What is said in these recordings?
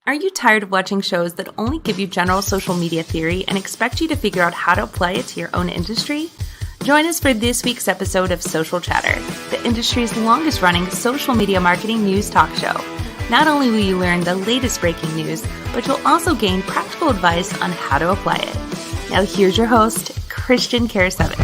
Are you tired of watching shows that only give you general social media theory and expect you to figure out how to apply it to your own industry? Join us for this week's episode of Social Chatter, the industry's longest running social media marketing news talk show. Not only will you learn the latest breaking news, but you'll also gain practical advice on how to apply it. Now here's your host, Christian Karasevich.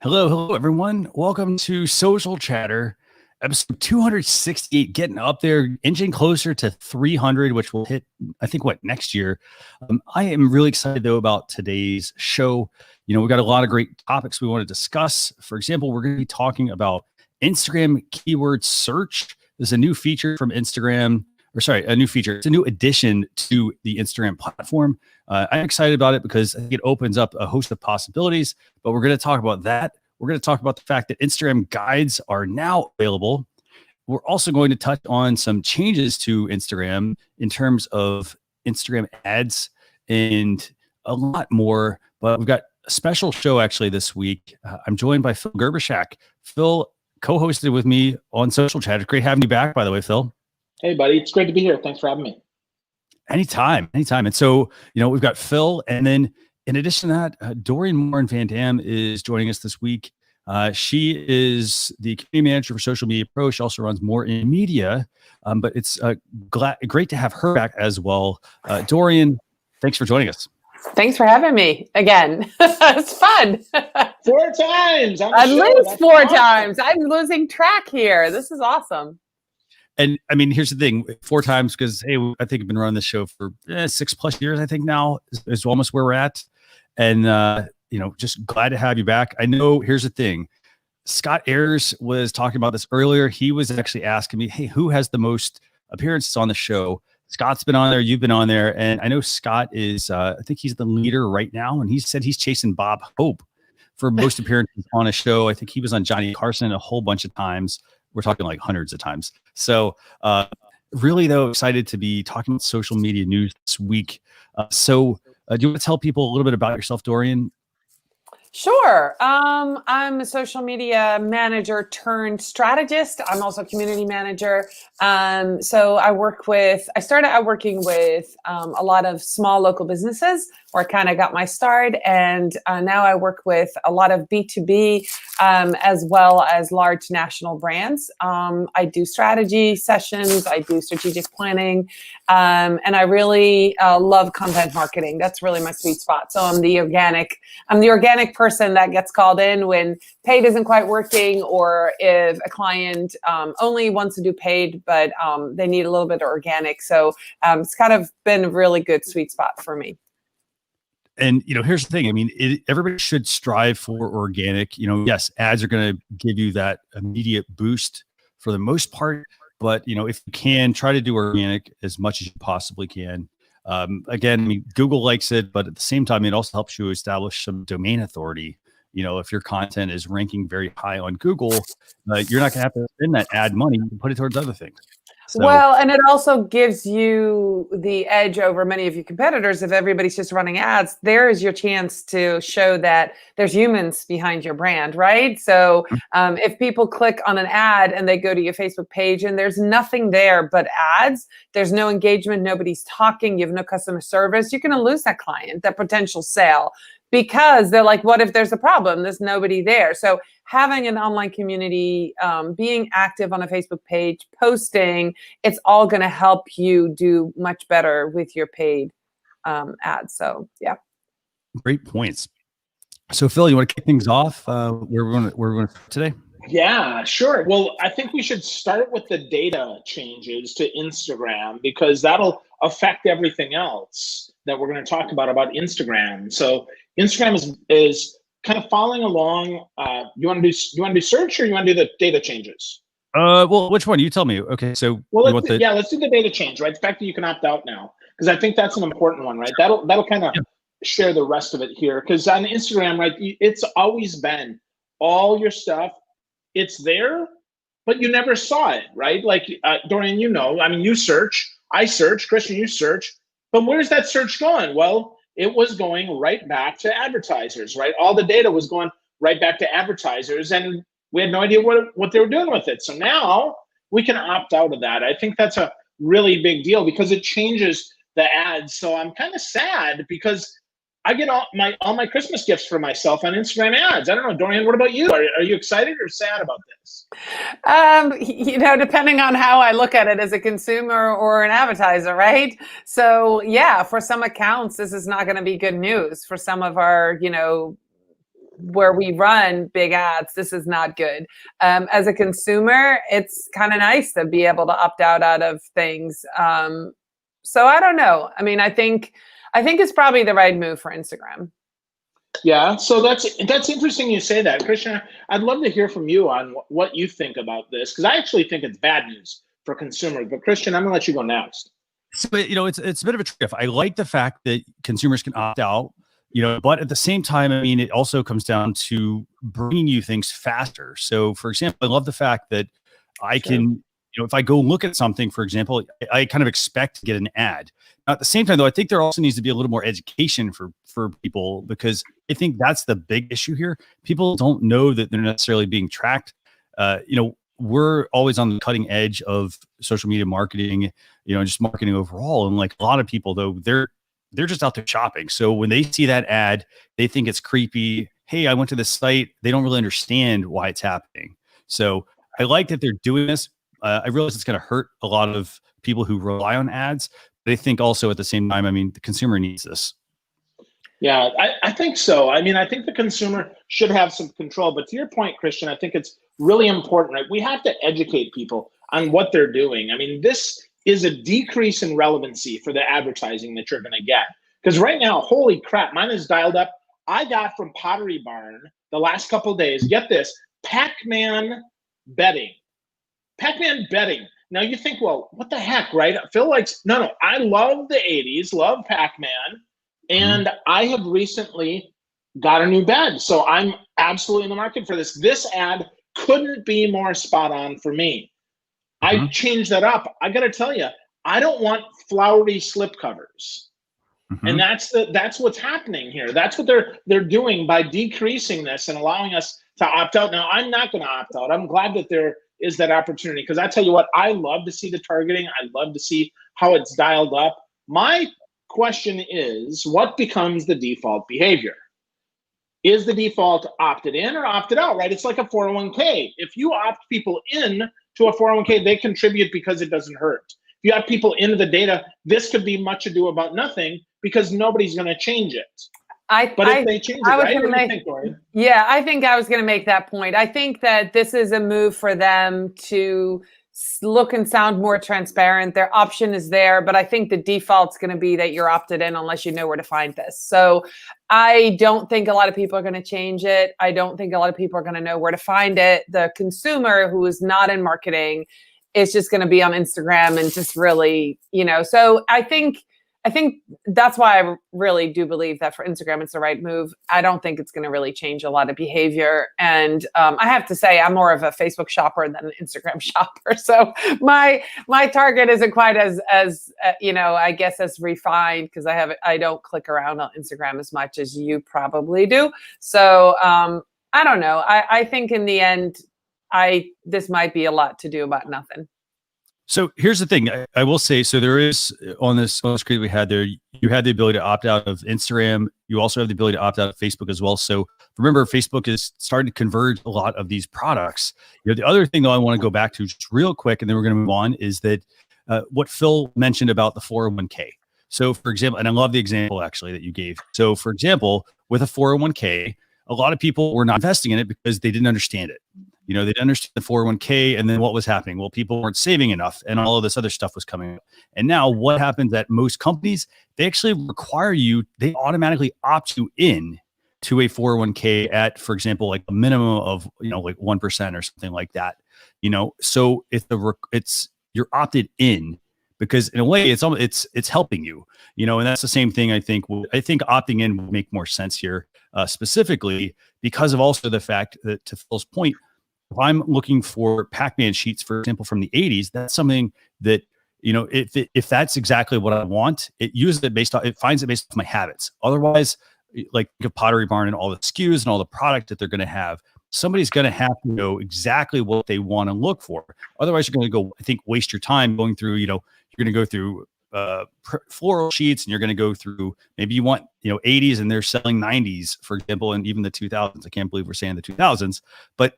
Hello, everyone. Welcome to Social Chatter, episode 268, getting up there, inching closer to 300, which will hit, I think, next year. I am really excited, though, about today's show. We've got a lot of great topics we want to discuss. For example, we're going to be talking about Instagram keyword search. There's a new feature from Instagram, It's a new addition to the Instagram platform. I'm excited about it because I think it opens up a host of possibilities, but we're going to talk about that. We're going to talk about the fact that Instagram guides are now available. We're also going to touch on some changes to Instagram in terms of Instagram ads and a lot more, but we've got a special show actually this week. I'm joined by Phil Gerbershak. Phil co-hosted with me on Social Chat. It's great having you back, by the way, Phil. Hey, buddy. It's great to be here. Thanks for having me. Anytime. And so, we've got Phil, and then in addition to that, Dorien Morin-van is joining us this week. She is the community manager for Social Media Pro. She also runs More in Media, but it's great to have her back as well. Dorien, thanks for joining us. Thanks for having me again. It's fun. 4 times. At least 4 times. I'm losing track here. This is awesome. And I mean, here's the thing: 4 times because I think I've been running this show for 6+ years. I think now is almost where we're at, and just glad to have you back. I know. Here's the thing: Scott Ayers was talking about this earlier. He was actually asking me, "Hey, who has the most appearances on the show?" Scott's been on there. You've been on there, and I know Scott is. I think he's the leader right now, and he said he's chasing Bob Hope for most appearances on a show. I think he was on Johnny Carson a whole bunch of times. We're talking like hundreds of times. So really, though, excited to be talking about social media news this week. So do you want to tell people a little bit about yourself, Dorien? Sure. I'm a social media manager turned strategist. I'm also a community manager. So I started out working with a lot of small local businesses where I kind of got my start. And now I work with a lot of B2B as well as large national brands. I do strategy sessions. I do strategic planning. And I really love content marketing. That's really my sweet spot. So I'm the organic person that gets called in when paid isn't quite working, or if a client only wants to do paid, but they need a little bit of organic. So it's kind of been a really good sweet spot for me. And, here's the thing. I mean, everybody should strive for organic. Yes, ads are going to give you that immediate boost for the most part. But, if you can, try to do organic as much as you possibly can. Again, I mean, Google likes it, but at the same time, it also helps you establish some domain authority. If your content is ranking very high on Google, you're not going to have to spend that ad money. You can put it towards other things. So, well, and it also gives you the edge over many of your competitors. If everybody's just running ads, there is your chance to show that there's humans behind your brand, right? So if people click on an ad and they go to your Facebook page and there's nothing there but ads, there's no engagement, nobody's talking, you have no customer service, you're going to lose that client, that potential sale. Because they're like, what if there's a problem? There's nobody there. So having an online community, being active on a Facebook page, posting, it's all going to help you do much better with your paid ads. So, yeah. Great points. So, Phil, you want to kick things off? Where we're going to start today? Yeah, sure. Well, I think we should start with the data changes to Instagram because that'll affect everything else that we're going to talk about Instagram. So Instagram is kind of following along. You want to do search or you want to do the data changes? Well, which one? You tell me. Okay, so let's do the data change, right? The fact that you can opt out now, because I think that's an important one, right? That'll kind of share the rest of it here, because on Instagram, right, it's always been all your stuff. It's there, but you never saw it, right? Like Dorien, you search, I search, Christian, you search, but where's that search going? Well, it was going right back to advertisers, right? All the data was going right back to advertisers. And We had no idea what they were doing with it. So now we can opt out of that. I think that's a really big deal because it changes the ads. So I'm kind of sad because I get all my Christmas gifts for myself on Instagram ads. I don't know, Dorien, what about you? Are you excited or sad about this? Depending on how I look at it as a consumer or an advertiser, right? So yeah, for some accounts, this is not going to be good news. For some of our, where we run big ads, this is not good. As a consumer, it's kind of nice to be able to opt out of things. So I don't know. I mean, I think it's probably the right move for Instagram. Yeah, so that's interesting you say that. Christian, I'd love to hear from you on what you think about this, because I actually think it's bad news for consumers. But Christian, I'm going to let you go next. So, it's a bit of a trade-off. I like the fact that consumers can opt out, but at the same time, I mean, it also comes down to bringing you things faster. So, for example, I love the fact that I can, if I go look at something, for example, I kind of expect to get an ad. Now, at the same time, though, I think there also needs to be a little more education for people, because I think that's the big issue here. People don't know that they're necessarily being tracked. We're always on the cutting edge of social media marketing, just marketing overall. And like a lot of people, though, they're just out there shopping. So when they see that ad, they think it's creepy. Hey, I went to this site. They don't really understand why it's happening. So I like that they're doing this. I realize it's going to hurt a lot of people who rely on ads, but I think also at the same time, I mean, the consumer needs this. Yeah, I think so. I mean, I think the consumer should have some control. But to your point, Christian, I think it's really important, right? We have to educate people on what they're doing. I mean, this is a decrease in relevancy for the advertising that you're going to get. Because right now, holy crap, mine is dialed up. I got from Pottery Barn the last couple of days, get this, Pac-Man betting. Pac-Man betting. Now you think, well, what the heck, right? I feel like, no, I love the 80s, love Pac-Man. And I have recently got a new bed. So I'm absolutely in the market for this. This ad couldn't be more spot on for me. I changed that up. I got to tell you, I don't want flowery slip covers. And that's what's happening here. That's what they're doing by decreasing this and allowing us to opt out. Now, I'm not going to opt out. I'm glad that there is that opportunity, because I tell you what, I love to see the targeting. I love to see how it's dialed up. My question is, what becomes the default behavior? Is the default opted in or opted out, right? It's like a 401k. If you opt people in to a 401k, they contribute because it doesn't hurt. If you have people into the data, this could be much ado about nothing because nobody's going to change it. If they change it, right? What do you think, Dorien? Yeah, I think I was going to make that point. I think that this is a move for them to look and sound more transparent. Their option is there, but I think the default's going to be that you're opted in unless you know where to find this. So I don't think a lot of people are going to change it. I don't think a lot of people are going to know where to find it. The consumer who is not in marketing is just going to be on Instagram and just really, so I think that's why I really do believe that for Instagram, it's the right move. I don't think it's going to really change a lot of behavior. And I have to say, I'm more of a Facebook shopper than an Instagram shopper. So my target isn't quite as I guess as refined, because I don't click around on Instagram as much as you probably do. So I don't know. I think in the end, this might be a lot to do about nothing. So here's the thing. I will say, so there is on the screen we had there, you had the ability to opt out of Instagram. You also have the ability to opt out of Facebook as well. So remember, Facebook is starting to converge a lot of these products. The other thing though, I want to go back to just real quick, and then we're going to move on, is that what Phil mentioned about the 401k. So for example, and I love the example actually that you gave. So for example, with a 401k, a lot of people were not investing in it because they didn't understand it. They didn't understand the 401k, and then what was happening? Well, people weren't saving enough, and all of this other stuff was coming up. And now what happens at most companies, they actually require they automatically opt you in to a 401k at, for example, like a minimum of, like 1% or something like that. So you're opted in because in a way it's helping you, and that's the same thing. I think opting in would make more sense here, specifically because of also the fact that, to Phil's point, if I'm looking for Pac-Man sheets, for example, from the 80s, that's something that, if that's exactly what I want, it finds it based on my habits. Otherwise, like think of Pottery Barn and all the SKUs and all the product that they're going to have, somebody's going to have to know exactly what they want to look for. Otherwise, you're going to go, I think, waste your time going through, you're going to go through floral sheets, and you're going to go through, maybe you want, 80s and they're selling 90s, for example, and even the 2000s. I can't believe we're saying the 2000s, but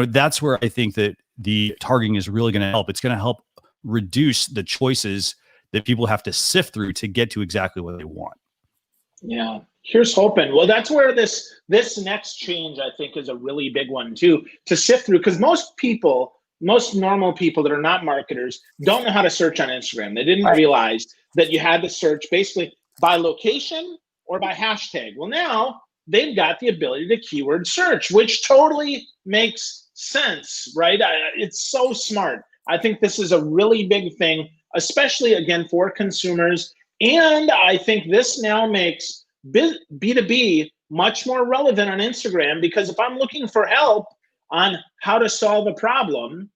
that's where I think that the targeting is really going to help. It's going to help reduce the choices that people have to sift through to get to exactly what they want. Yeah, here's hoping. Well, that's where this next change, I think, is a really big one too, to sift through, because most normal people that are not marketers don't know how to search on Instagram. They didn't realize that you had to search basically by location or by hashtag. Well, now they've got the ability to keyword search, which totally makes sense, right? It's so smart. I think this is a really big thing, especially, again, for consumers. And I think this now makes B2B much more relevant on Instagram, because if I'm looking for help on how to solve a problem,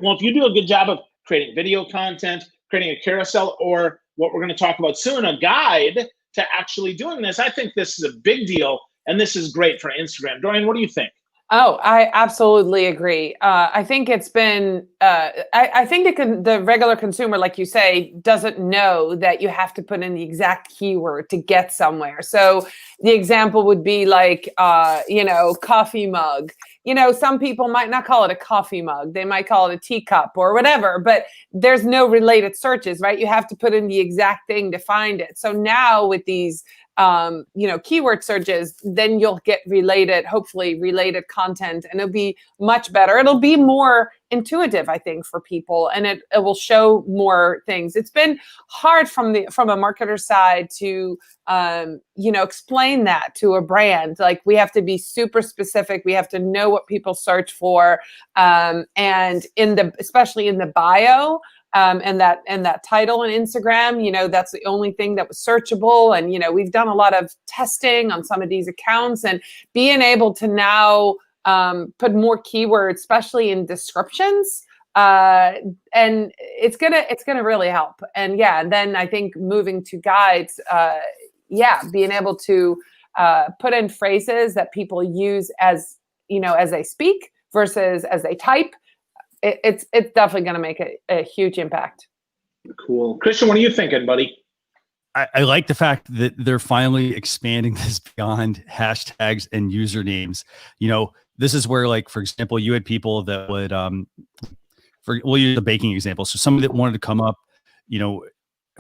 well, if you do a good job of creating video content, creating a carousel, or what we're going to talk about soon, a guide to actually doing this, I think this is a big deal, and this is great for Instagram. Dorien, what do you think? Oh, I absolutely agree. I think it's been, I think the regular consumer, like you say, doesn't know that you have to put in the exact keyword to get somewhere. So the example would be like, coffee mug. Some people might not call it a coffee mug. They might call it a teacup or whatever, but there's no related searches, right? You have to put in the exact thing to find it. So now with these keyword searches, then you'll get hopefully related content, and it'll be much better. It'll be more intuitive, I think, for people, and it will show more things. It's been hard from a marketer side to explain that to a brand. Like, we have to be super specific. We have to know what people search for, and especially in the bio. And that title on Instagram, that's the only thing that was searchable. And, we've done a lot of testing on some of these accounts, and being able to now put more keywords, especially in descriptions, and it's gonna really help. And then I think moving to guides, being able to put in phrases that people use as they speak versus as they type. It's definitely going to make a huge impact. Cool. Christian, what are you thinking, buddy? I like the fact that they're finally expanding this beyond hashtags and usernames. This is where, like, for example, you had people that would, we'll use the baking example. So somebody that wanted to come up,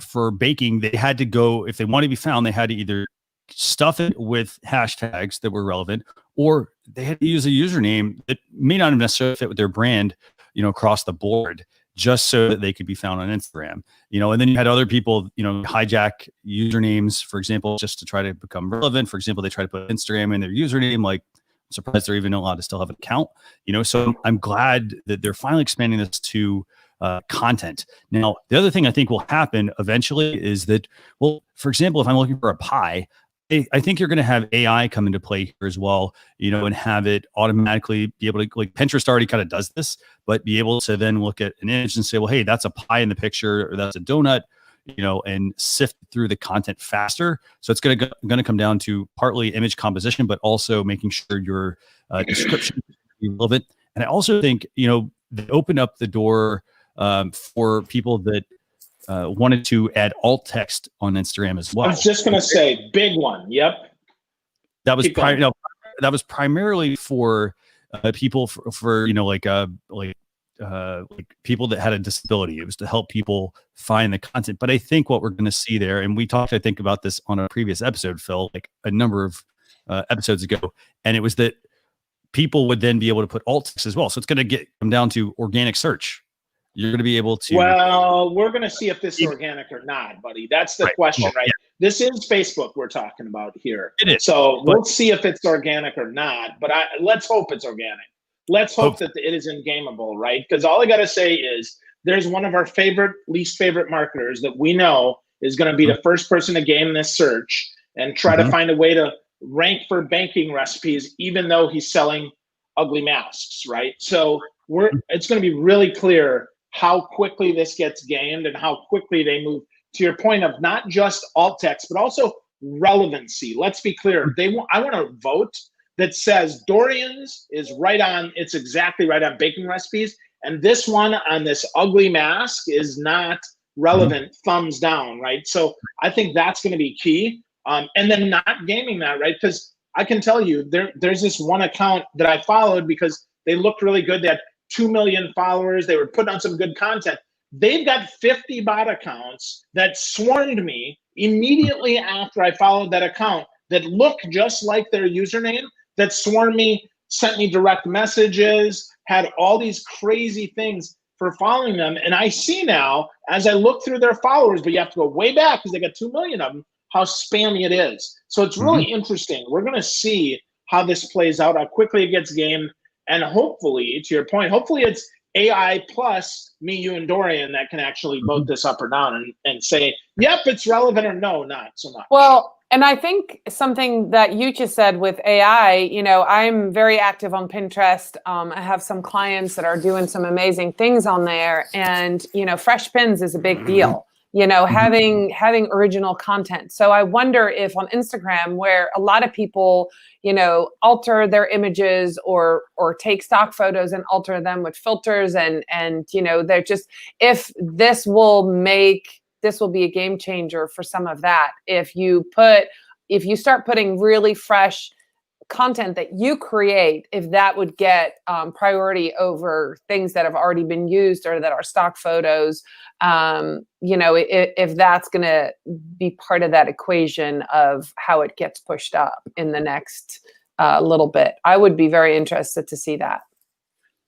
for baking, they had to go, if they wanted to be found, they had to either stuff it with hashtags that were relevant, or they had to use a username that may not necessarily fit with their brand, across the board, just so that they could be found on Instagram, and then you had other people, hijack usernames, for example, just to try to become relevant. For example, they try to put Instagram in their username. Like, I'm surprised they're even allowed to still have an account, so I'm glad that they're finally expanding this to content. Now, the other thing I think will happen eventually is that, well, for example, if I'm looking for a pie, I think you're going to have AI come into play here as well, and have it automatically be able to, like, Pinterest already kind of does this, but be able to then look at an image and say, well, hey, that's a pie in the picture, or that's a donut, and sift through the content faster. So it's going to come down to partly image composition, but also making sure your description is relevant. And I also think, they open up the door for people that wanted to add alt text on Instagram as well. I was just going to say, big one. Yep. That was primarily for people for people that had a disability. It was to help people find the content. But I think what we're going to see there, and we talked, I think, about this on a previous episode, Phil, like a number of episodes ago, and it was that people would then be able to put alt text as well. So it's going to come down to organic search. You're going to be able to. Well, we're going to see if this is organic or not, buddy. That's the question, right? Yeah. This is Facebook we're talking about here. It is. So we'll see if it's organic or not. But let's hope it's organic. Let's hope that it is in-gameable, right? Because all I got to say is there's one of our least favorite marketers that we know is going to be the first person to game this search and try to find a way to rank for banking recipes, even though he's selling ugly masks, right? So it's going to be really clear how quickly this gets gamed and how quickly they move, to your point of not just alt text, but also relevancy. Let's be clear. I want to vote that says Dorian's is right on, it's exactly right on baking recipes. And this one on this ugly mask is not relevant, thumbs down, right? So I think that's going to be key. And then not gaming that, right? Because I can tell you there's this one account that I followed because they looked really good. They had 2 million followers. They were putting on some good content. They've got 50 bot accounts that swarmed me immediately after I followed that account that look just like their username, that swarmed me, sent me direct messages, had all these crazy things for following them. And I see now, as I look through their followers, but you have to go way back because they got 2 million of them, how spammy it is. So it's really interesting. We're going to see how this plays out, how quickly it gets gamed. And hopefully, to your point, hopefully it's AI plus me, you, and Dorien that can actually vote this up or down and say, yep, it's relevant, or no, not so much. Well, and I think something that you just said with AI, you know, I'm very active on Pinterest. I have some clients that are doing some amazing things on there, and, you know, fresh pins is a big deal. You know, having original content. So I wonder if on Instagram, where a lot of people, you know, alter their images or take stock photos and alter them with filters and you know, they're just, if this will be a game changer for some of that. If you start putting really fresh content that you create, if that would get priority over things that have already been used or that are stock photos, you know, if that's going to be part of that equation of how it gets pushed up in the next little bit, I would be very interested to see that.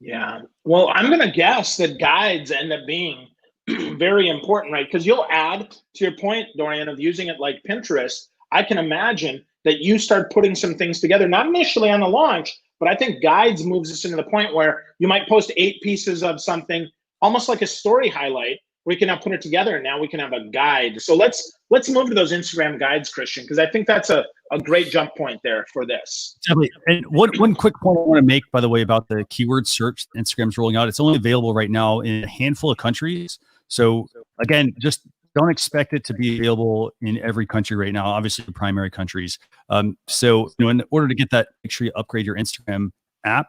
Yeah. Well, I'm going to guess that guides end up being very important, right? Because you'll add, to your point, Dorien, of using it like Pinterest. I can imagine that you start putting some things together, not initially on the launch, but I think guides moves us into the point where you might post 8 pieces of something, almost like a story highlight, where you can now put it together, and now we can have a guide. So let's move to those Instagram guides, Christian, because I think that's a great jump point there for this. Definitely. And one quick point I want to make, by the way, about the keyword search Instagram's rolling out. It's only available right now in a handful of countries. So again, just don't expect it to be available in every country right now, obviously the primary countries. So, you know, in order to get that, make sure you upgrade your Instagram app.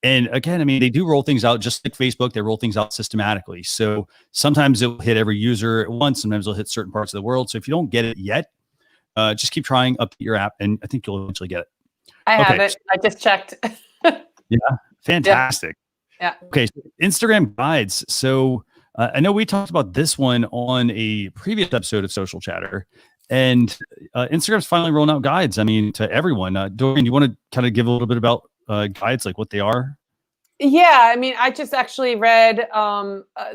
And again, I mean, they do roll things out just like Facebook. They roll things out systematically. So sometimes it'll hit every user at once. Sometimes it'll hit certain parts of the world. So if you don't get it yet, just keep trying, update your app, and I think you'll eventually get it. I have it. I just checked. Yeah, fantastic. Yeah. Okay, so Instagram guides. So I know we talked about this one on a previous episode of Social Chatter, and Instagram's finally rolling out guides. I mean, to everyone. Dorien, you want to kind of give a little bit about guides, like what they are? Yeah, I mean, I just actually read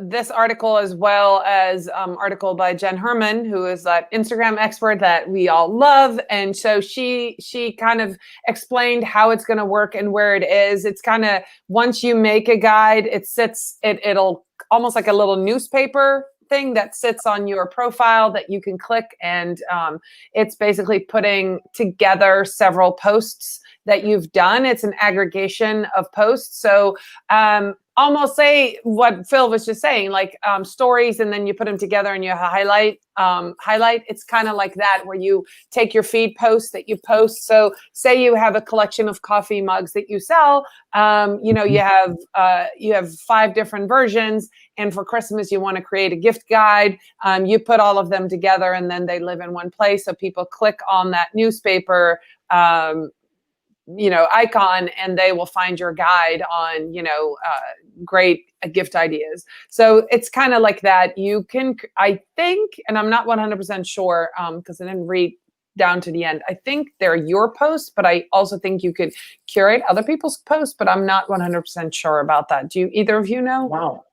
this article, as well as article by Jen Herman, who is that Instagram expert that we all love. And so she kind of explained how it's going to work and where it is. It's kind of, once you make a guide, it'll almost like a little newspaper thing that sits on your profile that you can click. And it's basically putting together several posts that you've done. It's an aggregation of posts. So almost say what Phil was just saying, like stories, and then you put them together and you highlight. It's kind of like that, where you take your feed posts that you post. So say you have a collection of coffee mugs that you sell. You know, you have 5 different versions, and for Christmas you want to create a gift guide. You put all of them together, and then they live in one place. So people click on that newspaper you know, icon, and they will find your guide on, you know, great gift ideas. So it's kind of like that. You can, I think, and I'm not 100% sure because I didn't read down to the end. I think they're your posts, but I also think you could curate other people's posts, but I'm not 100% sure about that. Do either of you know? Wow.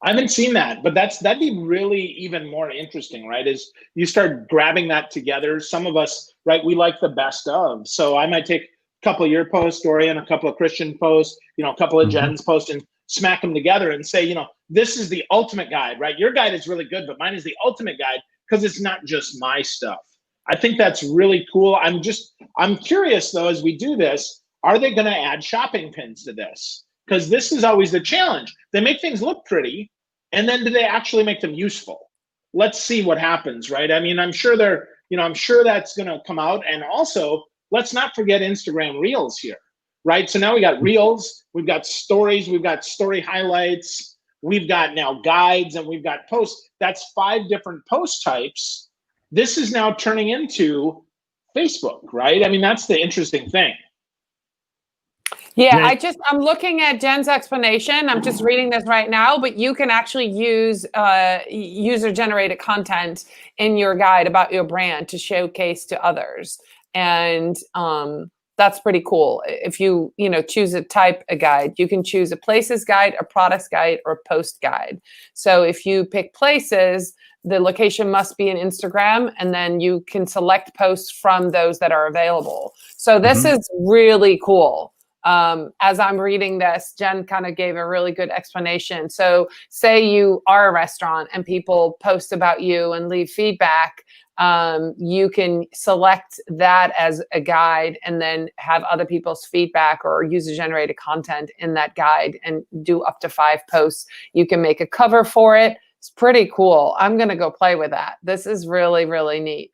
I haven't seen that, but that'd be really even more interesting, right? Is you start grabbing that together. Some of us, right, we like the best of. So I might take couple of your posts, Dorien, a couple of Christian posts, you know, a couple of Jen's posts, and smack them together and say, you know, this is the ultimate guide, right? Your guide is really good, but mine is the ultimate guide because it's not just my stuff. I think that's really cool. I'm curious though, as we do this, are they going to add shopping pins to this? Because this is always the challenge. They make things look pretty, and then do they actually make them useful? Let's see what happens, right? I mean, I'm sure that's going to come out. And also, let's not forget Instagram Reels here, right? So now we got reels, we've got stories, we've got story highlights, we've got now guides, and we've got posts. That's 5 different post types. This is now turning into Facebook, right? I mean, that's the interesting thing. Yeah, I'm looking at Jen's explanation. I'm just reading this right now, but you can actually use user-generated content in your guide about your brand to showcase to others. And that's pretty cool. If you choose a type of guide, you can choose a places guide, a products guide, or a post guide. So if you pick places, the location must be in Instagram, and then you can select posts from those that are available. So this is really cool. As I'm reading this, Jen kind of gave a really good explanation. So say you are a restaurant and people post about you and leave feedback, you can select that as a guide and then have other people's feedback or user-generated content in that guide and do up to 5 posts. You can make a cover for it. It's pretty cool. I'm going to go play with that. This is really, really neat.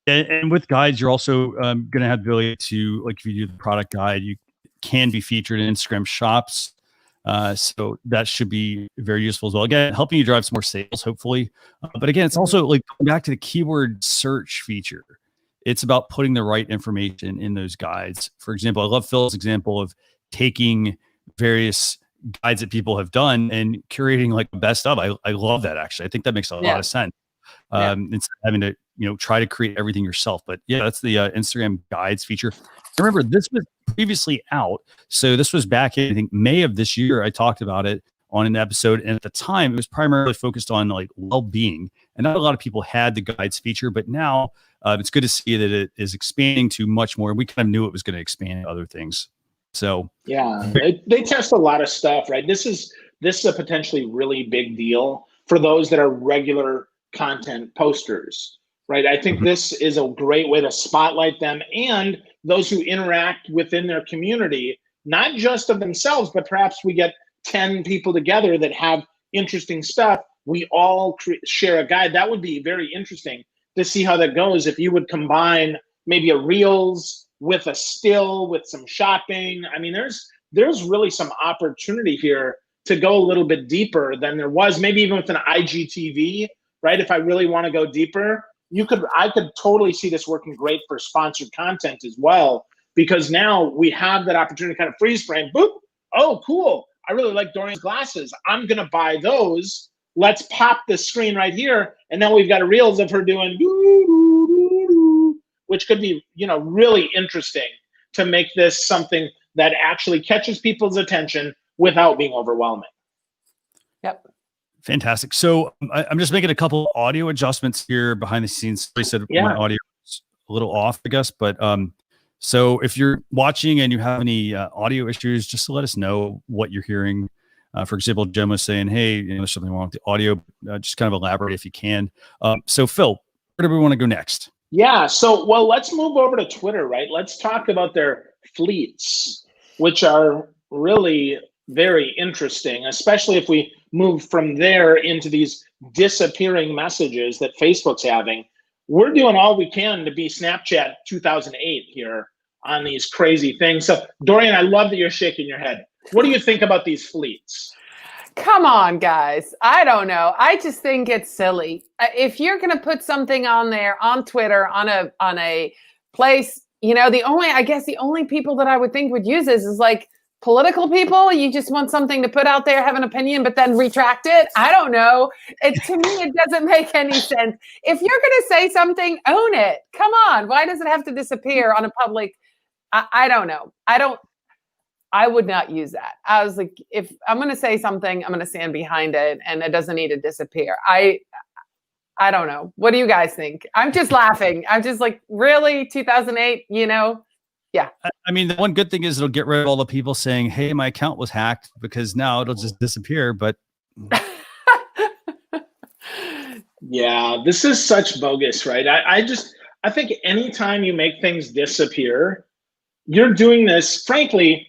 And with guides, you're also going to have the ability to, like, if you do the product guide, you can be featured in Instagram shops. So that should be very useful as well. Again, helping you drive some more sales, hopefully. But again, it's also like going back to the keyword search feature. It's about putting the right information in those guides. For example, I love Phil's example of taking various guides that people have done and curating like the best of. I love that, actually. I think that makes a lot of sense. Instead of having to try to create everything yourself. But yeah, that's the Instagram guides feature. Remember, this was previously out. So this was back in, I think, May of this year. I talked about it on an episode. And at the time, it was primarily focused on like well-being. And not a lot of people had the guides feature, but now it's good to see that it is expanding to much more. We kind of knew it was going to expand to other things. So yeah, they test a lot of stuff, right? This is a potentially really big deal for those that are regular content posters, right? I think this is a great way to spotlight them and those who interact within their community, not just of themselves, but perhaps we get 10 people together that have interesting stuff. We all share a guide. That would be very interesting to see how that goes. If you would combine maybe a reels with a still with some shopping. I mean, there's really some opportunity here to go a little bit deeper than there was, maybe even with an IGTV, right? If I really want to go deeper, I could totally see this working great for sponsored content as well, because now we have that opportunity to kind of freeze frame. Boop. Oh, cool. I really like Dorien's glasses. I'm going to buy those. Let's pop the screen right here. And now we've got a reels of her doing which could be, really interesting to make this something that actually catches people's attention without being overwhelming. Yep. Fantastic. So I'm just making a couple audio adjustments here behind the scenes. They said my audio is a little off, I guess. But so if you're watching and you have any audio issues, just to let us know what you're hearing. For example, Jen was saying, hey, there's something wrong with the audio. Just kind of elaborate if you can. So Phil, where do we want to go next? Yeah. So, well, let's move over to Twitter, right? Let's talk about their fleets, which are really very interesting, especially if we move from there into these disappearing messages that Facebook's having. We're doing all we can to be Snapchat 2008 here on these crazy things. So, Dorien, I love that you're shaking your head. What do you think about these fleets? Come on, guys. I don't know. I just think it's silly. If you're going to put something on there on Twitter, on a place, the only people that I would think would use this is like political people. You just want something to put out there, have an opinion, but then retract it. I don't know. To me, it doesn't make any sense. If you're going to say something, own it. Come on. Why does it have to disappear on a public? I don't know. I would not use that. I was like, if I'm going to say something, I'm going to stand behind it, and it doesn't need to disappear. I don't know. What do you guys think? I'm just laughing. I'm just like, really? 2008, Yeah. I mean, the one good thing is it'll get rid of all the people saying, hey, my account was hacked, because now it'll just disappear. But yeah, this is such bogus, right? I think anytime you make things disappear, you're doing this, frankly,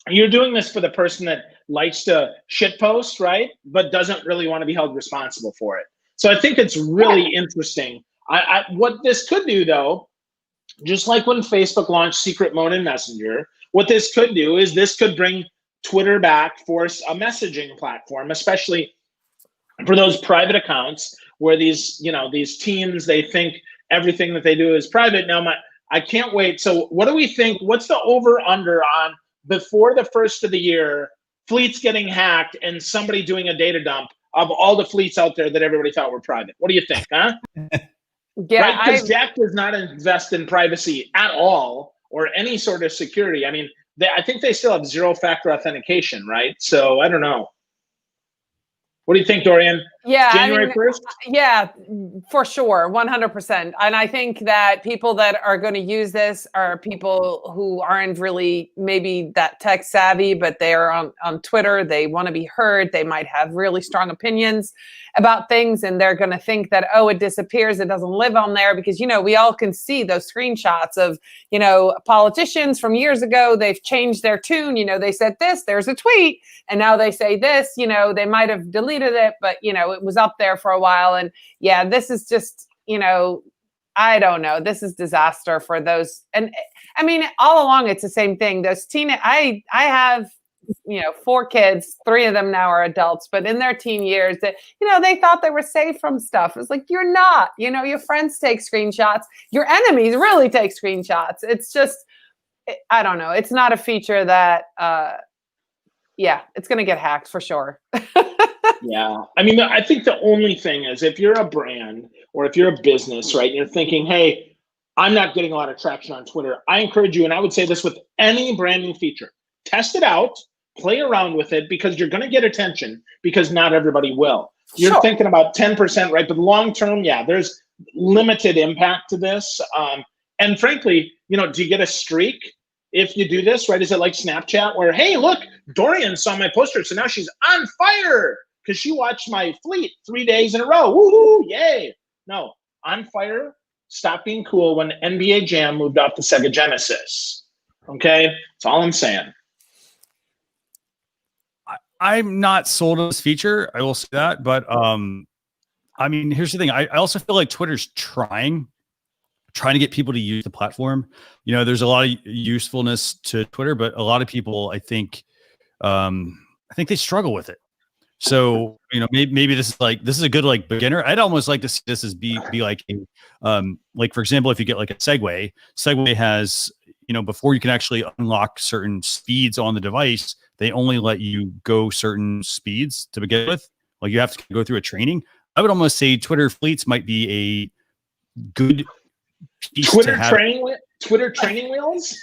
you're doing this for the person that likes to shitpost, right? But doesn't really want to be held responsible for it. So I think it's really interesting. What this could do, though, just like when Facebook launched secret mode in Messenger, what this could do is this could bring Twitter back, force a messaging platform, especially for those private accounts where these teams, they think everything that they do is private. Now, I can't wait. So what do we think? What's the over under on before the first of the year, fleets getting hacked and somebody doing a data dump of all the fleets out there that everybody thought were private? What do you think, huh? Yeah, right? Because Jack does not invest in privacy at all or any sort of security. I mean, I think they still have 0-factor authentication, right? So I don't know. What do you think, Dorien? Yeah, January 1st? Yeah, for sure, 100%. And I think that people that are going to use this are people who aren't really maybe that tech savvy, but they are on Twitter. They want to be heard. They might have really strong opinions about things, and they're going to think that, oh, it disappears. It doesn't live on there because, we all can see those screenshots of, politicians from years ago. They've changed their tune. They said this, there's a tweet, and now they say this. They might have deleted it, but, it was up there for a while. And yeah, this is just, I don't know. This is disaster for those. And I mean, all along, it's the same thing. Those I have, 4 kids, 3 of them now are adults, but in their teen years that, they thought they were safe from stuff. It's like, you're not, your friends take screenshots. Your enemies really take screenshots. It's just, I don't know. It's not a feature that, it's going to get hacked for sure. Yeah. I mean, I think the only thing is if you're a brand or if you're a business, right, and you're thinking, hey, I'm not getting a lot of traction on Twitter, I encourage you, and I would say this with any branding feature, test it out, play around with it, because you're going to get attention because not everybody will. You're thinking about 10%, right? But long term, there's limited impact to this. And frankly, do you get a streak if you do this, right? Is it like Snapchat where, hey, look, Dorien saw my poster, so now she's on fire because she watched my fleet 3 days in a row. Woohoo, yay. No, on fire, stop being cool when NBA Jam moved off the Sega Genesis. Okay? That's all I'm saying. I'm not sold on this feature. I will say that. But I mean, here's the thing. I also feel like Twitter's trying to get people to use the platform. There's a lot of usefulness to Twitter, but a lot of people, I think they struggle with it. So, maybe this is a good beginner. I'd almost like to see this as be like a, like, for example, if you get like a Segway has, before you can actually unlock certain speeds on the device, they only let you go certain speeds to begin with. Like, you have to go through a training. I would almost say Twitter fleets might be a good piece Twitter to have. Twitter training wheels.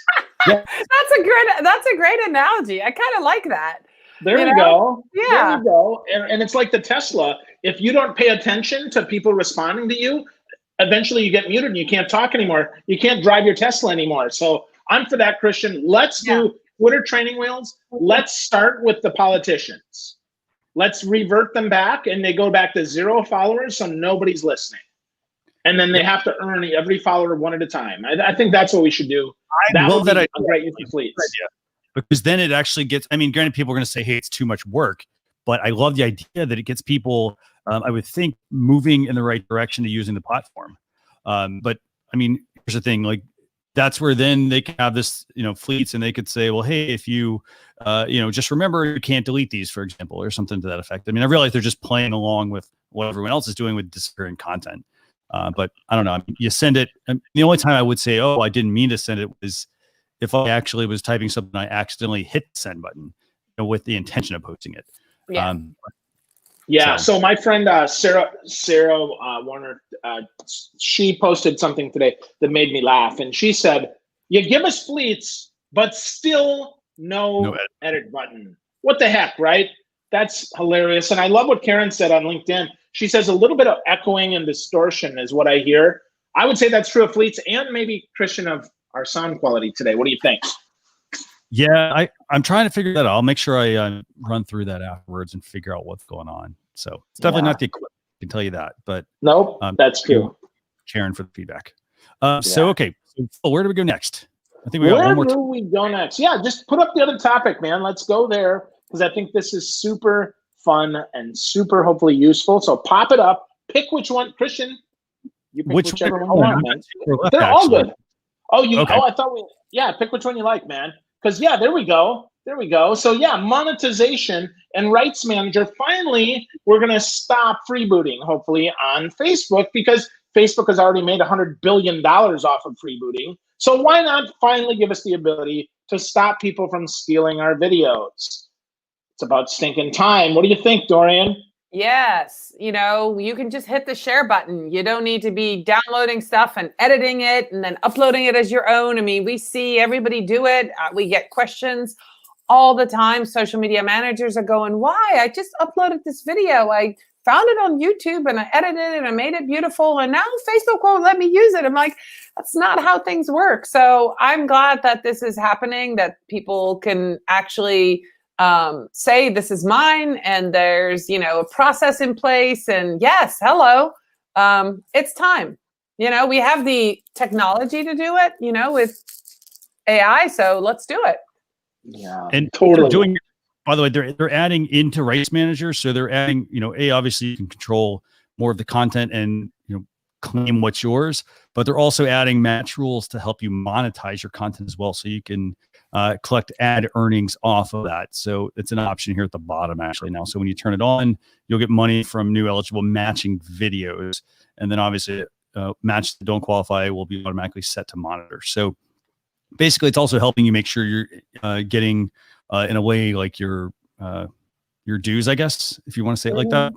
Yeah. That's a great analogy. I kind of like that. There you go. Yeah. There you go. And it's like the Tesla. If you don't pay attention to people responding to you, eventually you get muted and you can't talk anymore. You can't drive your Tesla anymore. So I'm for that, Christian. Let's do Twitter training wheels. Let's start with the politicians. Let's revert them back, and they go back to 0 followers, so nobody's listening. And then they have to earn every follower one at a time. I think that's what we should do. I love that idea. Great use of fleets. Because then it actually gets, I mean, granted, people are going to say, hey, it's too much work, but I love the idea that it gets people, I would think, moving in the right direction to using the platform. But I mean, here's the thing, like, that's where then they can have this, fleets, and they could say, well, hey, if you, just remember you can't delete these, for example, or something to that effect. I mean, I realize they're just playing along with what everyone else is doing with disappearing content. But I don't know. I mean, you send it. The only time I would say, oh, I didn't mean to send it, was if I actually was typing something, I accidentally hit the send button with the intention of posting it. Yeah. So my friend Sarah Warner, she posted something today that made me laugh, and she said, "You give us fleets, but still no edit button. What the heck, right?" That's hilarious. And I love what Karen said on LinkedIn. She says a little bit of echoing and distortion is what I hear. I would say that's true of fleets and maybe, Christian, of our sound quality today. What do you think? Yeah, I'm trying to figure that out. I'll make sure I run through that afterwards and figure out what's going on. So it's definitely not the equipment, I can tell you that. But nope, that's true. Karen for the feedback. So, okay, so where do we go next? I think we got one more. Where do we go next? Yeah, just put up the other topic, man. Let's go there, because I think this is super fun and super hopefully useful. So pop it up. Pick which one, Christian. You pick whichever one you want, man. They're all good. Oh, you. Okay. Oh, I thought we. Yeah, pick which one you like, man. Because yeah, there we go. There we go. So yeah, monetization and rights manager. Finally, we're gonna stop freebooting, hopefully, on Facebook because Facebook has already made $100 billion off of freebooting. So why not finally give us the ability to stop people from stealing our videos? It's about stinking time. What do you think, Dorien? Yes, you can just hit the share button. You don't need to be downloading stuff and editing it and then uploading it as your own. I mean, we see everybody do it. We get questions all the time. Social media managers are going, why? I just uploaded this video. I found it on YouTube and I edited it and I made it beautiful. And now Facebook won't let me use it. I'm like, that's not how things work. So I'm glad that this is happening, that people can actually say this is mine and there's, a process in place. And yes, hello, it's time. We have the technology to do it, with AI. So let's do it. Yeah, and totally. Doing, by the way, they're adding into rights manager. So they're adding, obviously you can control more of the content and, claim what's yours, but they're also adding match rules to help you monetize your content as well. So you can collect ad earnings off of that. So it's an option here at the bottom actually now. So when you turn it on, you'll get money from new eligible matching videos. And then obviously match that don't qualify will be automatically set to monitor. So basically it's also helping you make sure you're getting in a way like your dues, I guess, if you want to say it like that.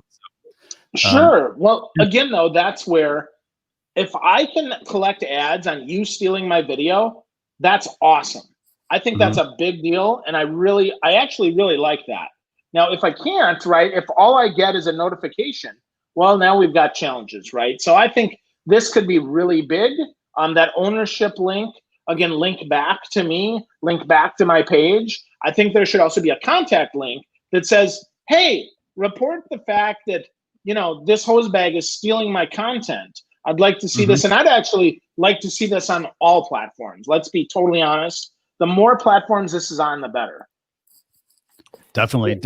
Sure. Well, again, though, that's where if I can collect ads on you stealing my video, that's awesome. I think that's a big deal. And I actually really like that. Now, if I can't, right, if all I get is a notification, well, now we've got challenges, right? So I think this could be really big. That ownership link, again, link back to me, link back to my page. I think there should also be a contact link that says, hey, report the fact that this hose bag is stealing my content. I'd like to see this. And I'd actually like to see this on all platforms. Let's be totally honest. The more platforms this is on, the better. Definitely.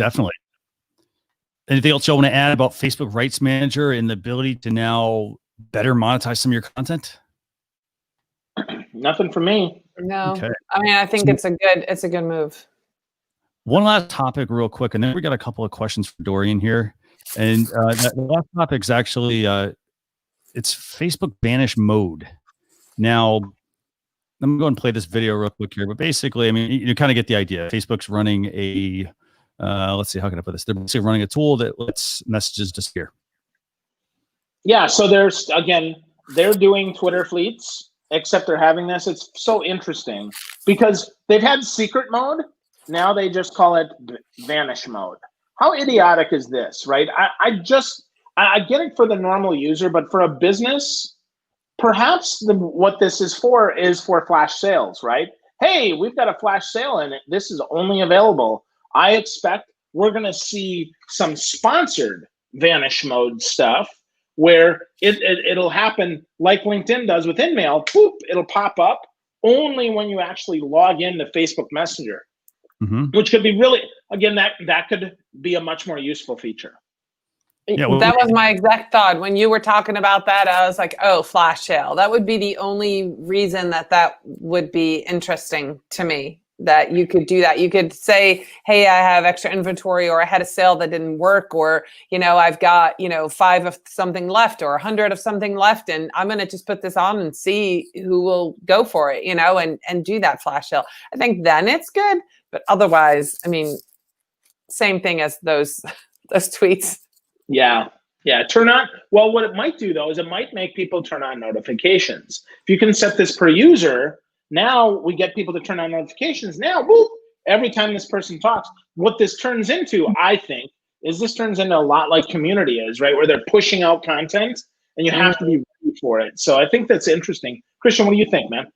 Anything else you want to add about Facebook Rights Manager and the ability to now better monetize some of your content? Nothing for me. No. Okay. I mean, I think it's a good move. One last topic real quick, and then we got a couple of questions for Dorien here. And the last topic is actually it's Facebook Vanish mode. Now, I'm going to go and play this video real quick here, but basically, I mean, you kind of get the idea. Facebook's running a, let's see, how can I put this? They're basically running a tool that lets messages disappear. Yeah, so they're doing Twitter fleets, except they're having this. It's so interesting because they've had secret mode. Now they just call it Vanish mode. How idiotic is this, right? I get it for the normal user, but for a business, perhaps what this is for flash sales, right? Hey, we've got a flash sale and this is only available. I expect we're going to see some sponsored Vanish mode stuff where it'll happen like LinkedIn does with InMail. Boop, it'll pop up only when you actually log into Facebook Messenger. Which could be really, again, that could be a much more useful feature. Yeah, that was my exact thought. When you were talking about that, I was like, oh, flash sale. That would be the only reason that would be interesting to me, that you could do that. You could say, hey, I have extra inventory, or I had a sale that didn't work, or, I've got, 5 of something left or 100 of something left. And I'm going to just put this on and see who will go for it, and do that flash sale. I think then it's good. But otherwise, I mean, same thing as those tweets. Yeah. Turn on. Well, what it might do though is it might make people turn on notifications. If you can set this per user, now we get people to turn on notifications. Now, whoop, every time this person talks, what this turns into, I think, is this turns into a lot like Community is, right? Where they're pushing out content and you have to be ready for it. So I think that's interesting. Christian, what do you think, man?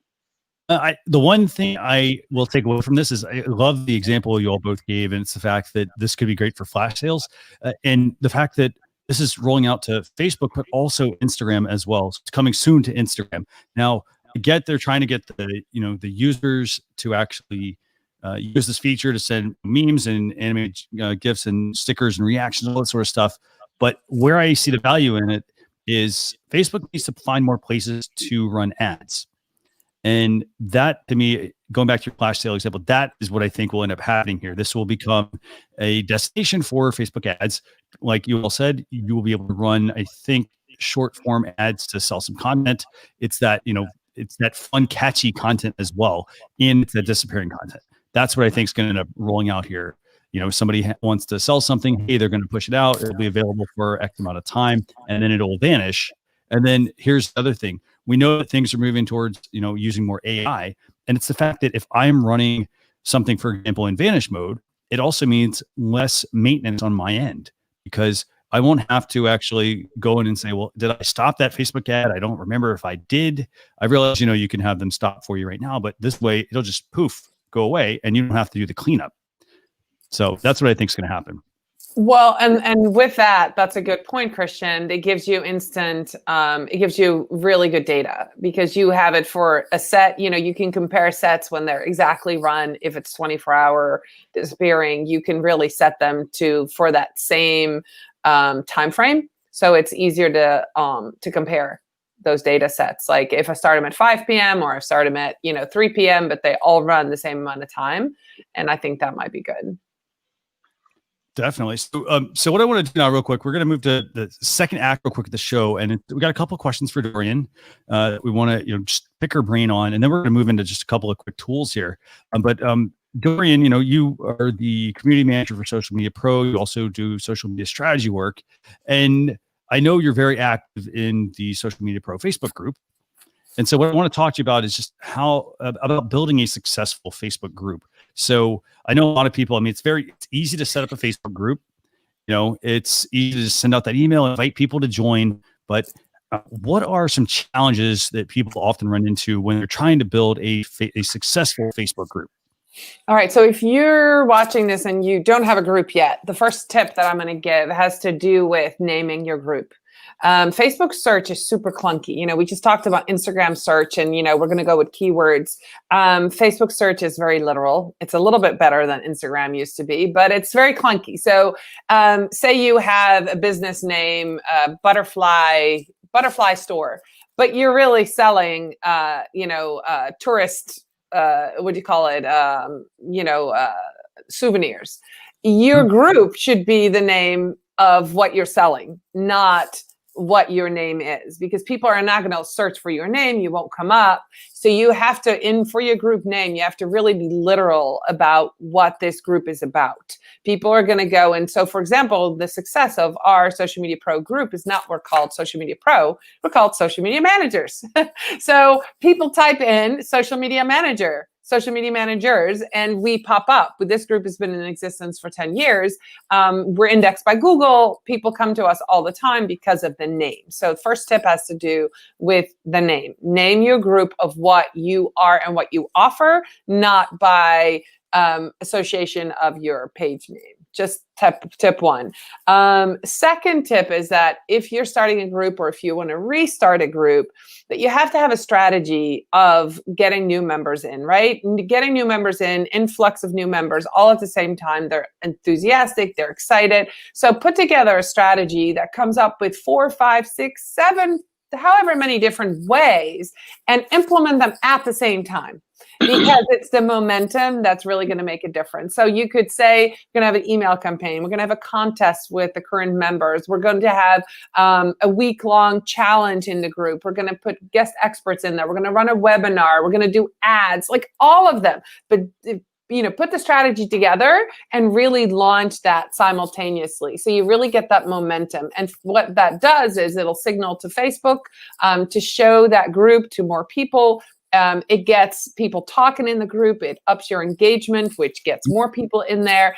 The one thing I will take away from this is I love the example you all both gave, and it's the fact that this could be great for flash sales, and the fact that this is rolling out to Facebook, but also Instagram as well. It's coming soon to Instagram. Now, I get they're trying to get the users to actually use this feature to send memes and animated GIFs and stickers and reactions, all that sort of stuff. But where I see the value in it is Facebook needs to find more places to run ads. And that, to me, going back to your flash sale example, that is what I think will end up happening here. This will become a destination for Facebook ads. Like you all said, you will be able to run, I think, short form ads to sell some content. It's that, it's that fun, catchy content as well. And it's the disappearing content. That's what I think is going to end up rolling out here. Somebody wants to sell something. Hey, they're going to push it out. It'll be available for X amount of time, and then it'll vanish. And then here's the other thing. We know that things are moving towards, using more AI. And it's the fact that if I'm running something, for example, in Vanish mode, it also means less maintenance on my end, because I won't have to actually go in and say, well, did I stop that Facebook ad? I don't remember if I did. I realize, you can have them stop for you right now, but this way it'll just poof, go away, and you don't have to do the cleanup. So that's what I think is going to happen. Well, and with that, that's a good point, Christian. It gives you it gives you really good data because you have it for a set. You can compare sets when they're exactly run. If it's 24-hour disappearing, you can really set them for that same time frame. So it's easier to compare those data sets. Like if I start them at 5 p.m. or I start them at 3 p.m., but they all run the same amount of time, and I think that might be good. Definitely. So what I want to do now real quick, we're going to move to the second act real quick of the show. And we got a couple of questions for Dorien. We want to, just pick her brain on, and then we're going to move into just a couple of quick tools here. But Dorien, you are the community manager for Social Media Pro. You also do social media strategy work. And I know you're very active in the Social Media Pro Facebook group. And so what I want to talk to you about is just how about building a successful Facebook group. So I know a lot of people, it's easy to set up a Facebook group. It's easy to send out that email, invite people to join. But what are some challenges that people often run into when they're trying to build a successful Facebook group? All right. So if you're watching this and you don't have a group yet, the first tip that I'm going to give has to do with naming your group. Facebook search is super clunky. We just talked about Instagram search and, we're going to go with keywords. Facebook search is very literal. It's a little bit better than Instagram used to be, but it's very clunky. So say you have a business name, butterfly store, but you're really selling, tourist, what do you call it? Souvenirs. Your group should be the name of what you're selling, not what your name is, because people are not going to search for your name. You won't come up. So you have to, for your group name, you have to really be literal about what this group is about. People are going to go. And so, for example, the success of our Social Media Pro group is not, we're called Social Media Pro, we're called Social Media Managers. So people type in social media managers, and we pop up. But this group has been in existence for 10 years. We're indexed by Google. People come to us all the time because of the name. So the first tip has to do with the name. Name your group of what you are and what you offer, not by association of your page name. Just tip one. Second tip is that if you're starting a group or if you want to restart a group, that you have to have a strategy of getting new members in, right? Getting new members in, influx of new members all at the same time. They're enthusiastic, they're excited. So put together a strategy that comes up with 4, 5, 6, 7, however many different ways, and implement them at the same time. Because it's the momentum that's really going to make a difference. So you could say, we're going to have an email campaign. We're going to have a contest with the current members. We're going to have a week-long challenge in the group. We're going to put guest experts in there. We're going to run a webinar. We're going to do ads, like all of them. But put the strategy together and really launch that simultaneously. So you really get that momentum. And what that does is it'll signal to Facebook to show that group to more people. It gets people talking in the group. It ups your engagement, which gets more people in there.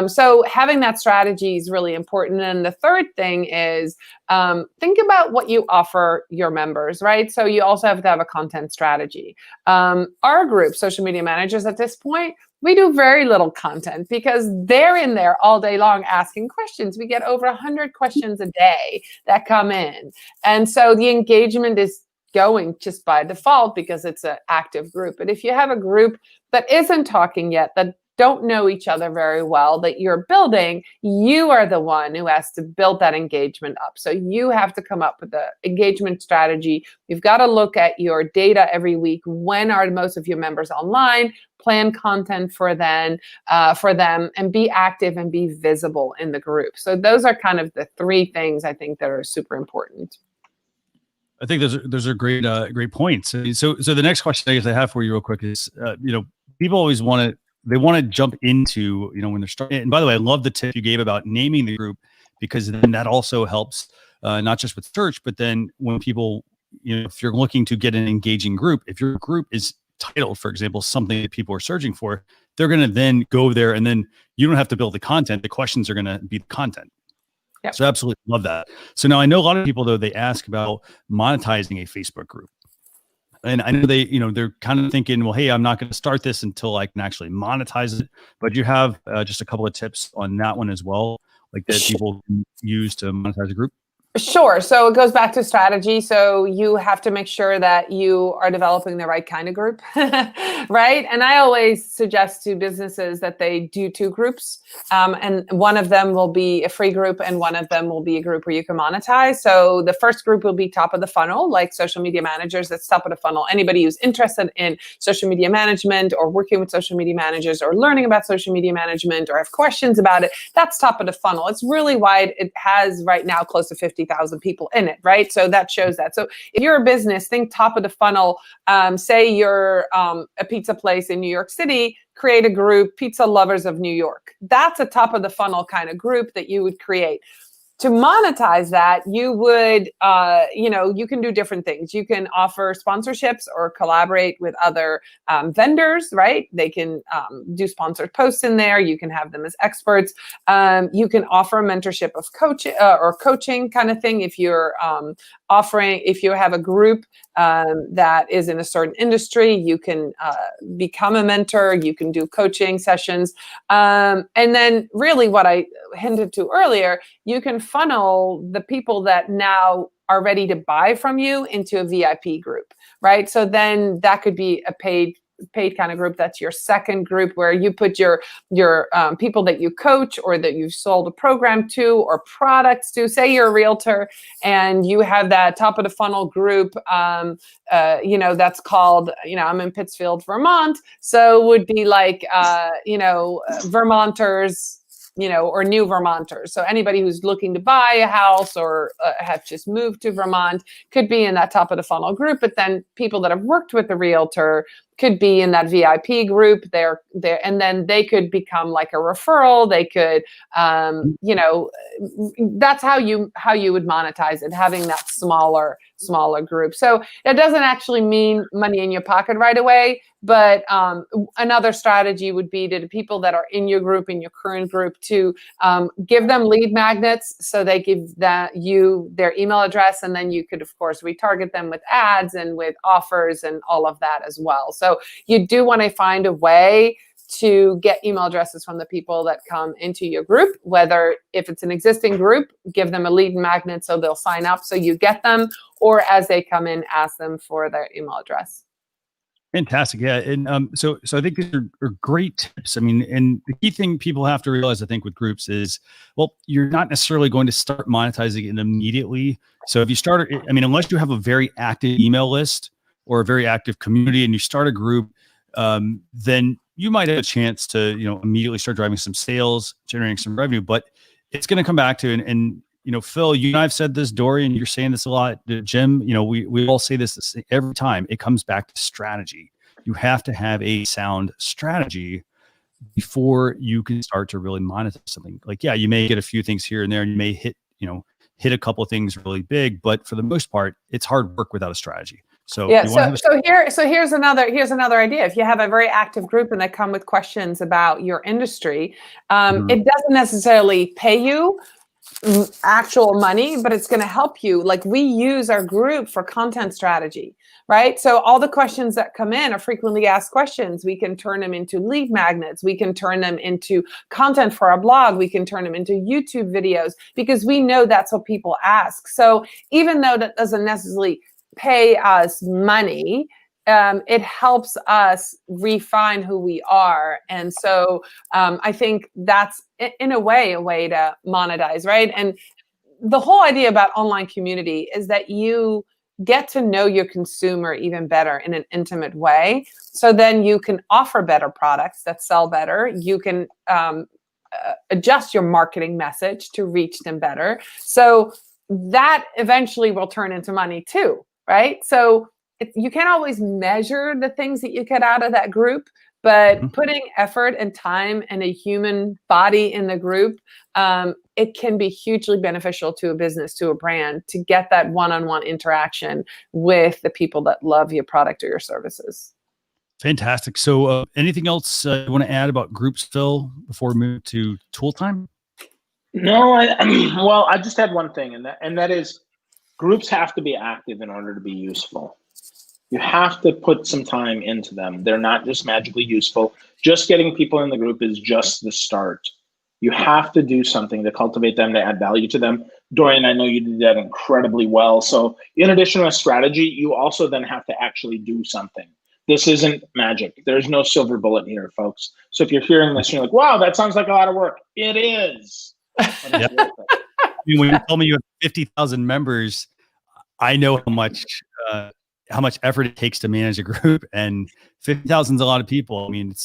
So having that strategy is really important. And the third thing is think about what you offer your members, right? So you also have to have a content strategy. Our group, Social Media Managers, at this point, we do very little content because they're in there all day long asking questions. We get over 100 questions a day that come in. And so the engagement is going just by default because it's an active group. But if you have a group that isn't talking yet, that don't know each other very well that you're building, you are the one who has to build that engagement up. So you have to come up with the engagement strategy. You've got to look at your data every week. When are most of your members online? Plan content for them, and be active and be visible in the group. So those are kind of the three things I think that are super important. I think those are great points. So the next question I guess I have for you real quick is, people always want to jump into, when they're starting. And by the way, I love the tip you gave about naming the group, because then that also helps, not just with search, but then when people, if you're looking to get an engaging group, if your group is titled, for example, something that people are searching for, they're going to then go there, and then you don't have to build the content. The questions are going to be the content. Yep. So absolutely love that. So now I know a lot of people, though, they ask about monetizing a Facebook group. And I know they're kind of thinking, well, hey, I'm not going to start this until I can actually monetize it. But you have just a couple of tips on that one as well, like that people can use to monetize a group? Sure. So it goes back to strategy. So you have to make sure that you are developing the right kind of group, right? And I always suggest to businesses that they do two groups. And one of them will be a free group, and one of them will be a group where you can monetize. So the first group will be top of the funnel, like social media managers. That's top of the funnel. Anybody who's interested in social media management, or working with social media managers, or learning about social media management, or have questions about it, that's top of the funnel. It's really wide. It has right now close to 50,000 people in it, right? So that shows that. So if you're a business, think top of the funnel. Say you're a pizza place in New York City, create a group, Pizza Lovers of New York. That's a top of the funnel kind of group that you would create. To monetize that, you would, you can do different things. You can offer sponsorships or collaborate with other vendors, right? They can do sponsored posts in there. You can have them as experts. You can offer a mentorship of coaching kind of thing. If you're if you have a group that is in a certain industry, you can become a mentor. You can do coaching sessions. And then really what I hinted to earlier, you can funnel the people that now are ready to buy from you into a VIP group, right? So then that could be a paid kind of group. That's your second group, where you put your people that you coach, or that you've sold a program to, or products to. Say you're a realtor and you have that top of the funnel group, that's called, I'm in Pittsfield, Vermont. So it would be like, Vermonters, or new Vermonters. So anybody who's looking to buy a house, or have just moved to Vermont, could be in that top of the funnel group. But then people that have worked with the realtor could be in that VIP group. They're there, and then they could become like a referral. They could, that's how you would monetize it, having that smaller group. So it doesn't actually mean money in your pocket right away. But another strategy would be to the people that are in your group, in your current group, to give them lead magnets. So they give you their email address, and then you could, of course, retarget them with ads and with offers and all of that as well. So you do want to find a way to get email addresses from the people that come into your group, whether if it's an existing group, give them a lead magnet so they'll sign up so you get them, or as they come in, ask them for their email address. Fantastic. Yeah. And so I think these are great tips. I mean, and the key thing people have to realize, I think, with groups is, well, you're not necessarily going to start monetizing it immediately. So if you start, unless you have a very active email list or a very active community and you start a group, then you might have a chance to, immediately start driving some sales, generating some revenue. But it's going to come back to, and Phil, you and I've said this, Dorien, you're saying this a lot, Jim, we all say this every time. It comes back to strategy. You have to have a sound strategy before you can start to really monetize something. Like, yeah, you may get a few things here and there, and you may hit a couple of things really big, but for the most part, it's hard work without a strategy. So yeah. Here's another idea. If you have a very active group and they come with questions about your industry, it doesn't necessarily pay you actual money, but it's going to help you. Like, we use our group for content strategy, right? So all the questions that come in are frequently asked questions. We can turn them into lead magnets. We can turn them into content for our blog. We can turn them into YouTube videos, because we know that's what people ask. So even though that doesn't necessarily pay us money, it helps us refine who we are. And so I think that's in a way to monetize, right? And the whole idea about online community is that you get to know your consumer even better in an intimate way. So then you can offer better products that sell better. You can adjust your marketing message to reach them better. So that eventually will turn into money too, right? So you can't always measure the things that you get out of that group, but putting effort and time and a human body in the group, it can be hugely beneficial to a business, to a brand, to get that one-on-one interaction with the people that love your product or your services. Fantastic. So anything else you want to add about groups, Phil, before we move to tool time? No, well, I just had one thing, and that is groups have to be active in order to be useful. You have to put some time into them. They're not just magically useful. Just getting people in the group is just the start. You have to do something to cultivate them, to add value to them. Dorien, I know you did that incredibly well. So in addition to a strategy, you also then have to actually do something. This isn't magic. There's no silver bullet here, folks. So if you're hearing this and you're like, wow, that sounds like a lot of work. It is. When you told me you have 50,000 members, I know how much effort it takes to manage a group, and 50,000 is a lot of people. I mean,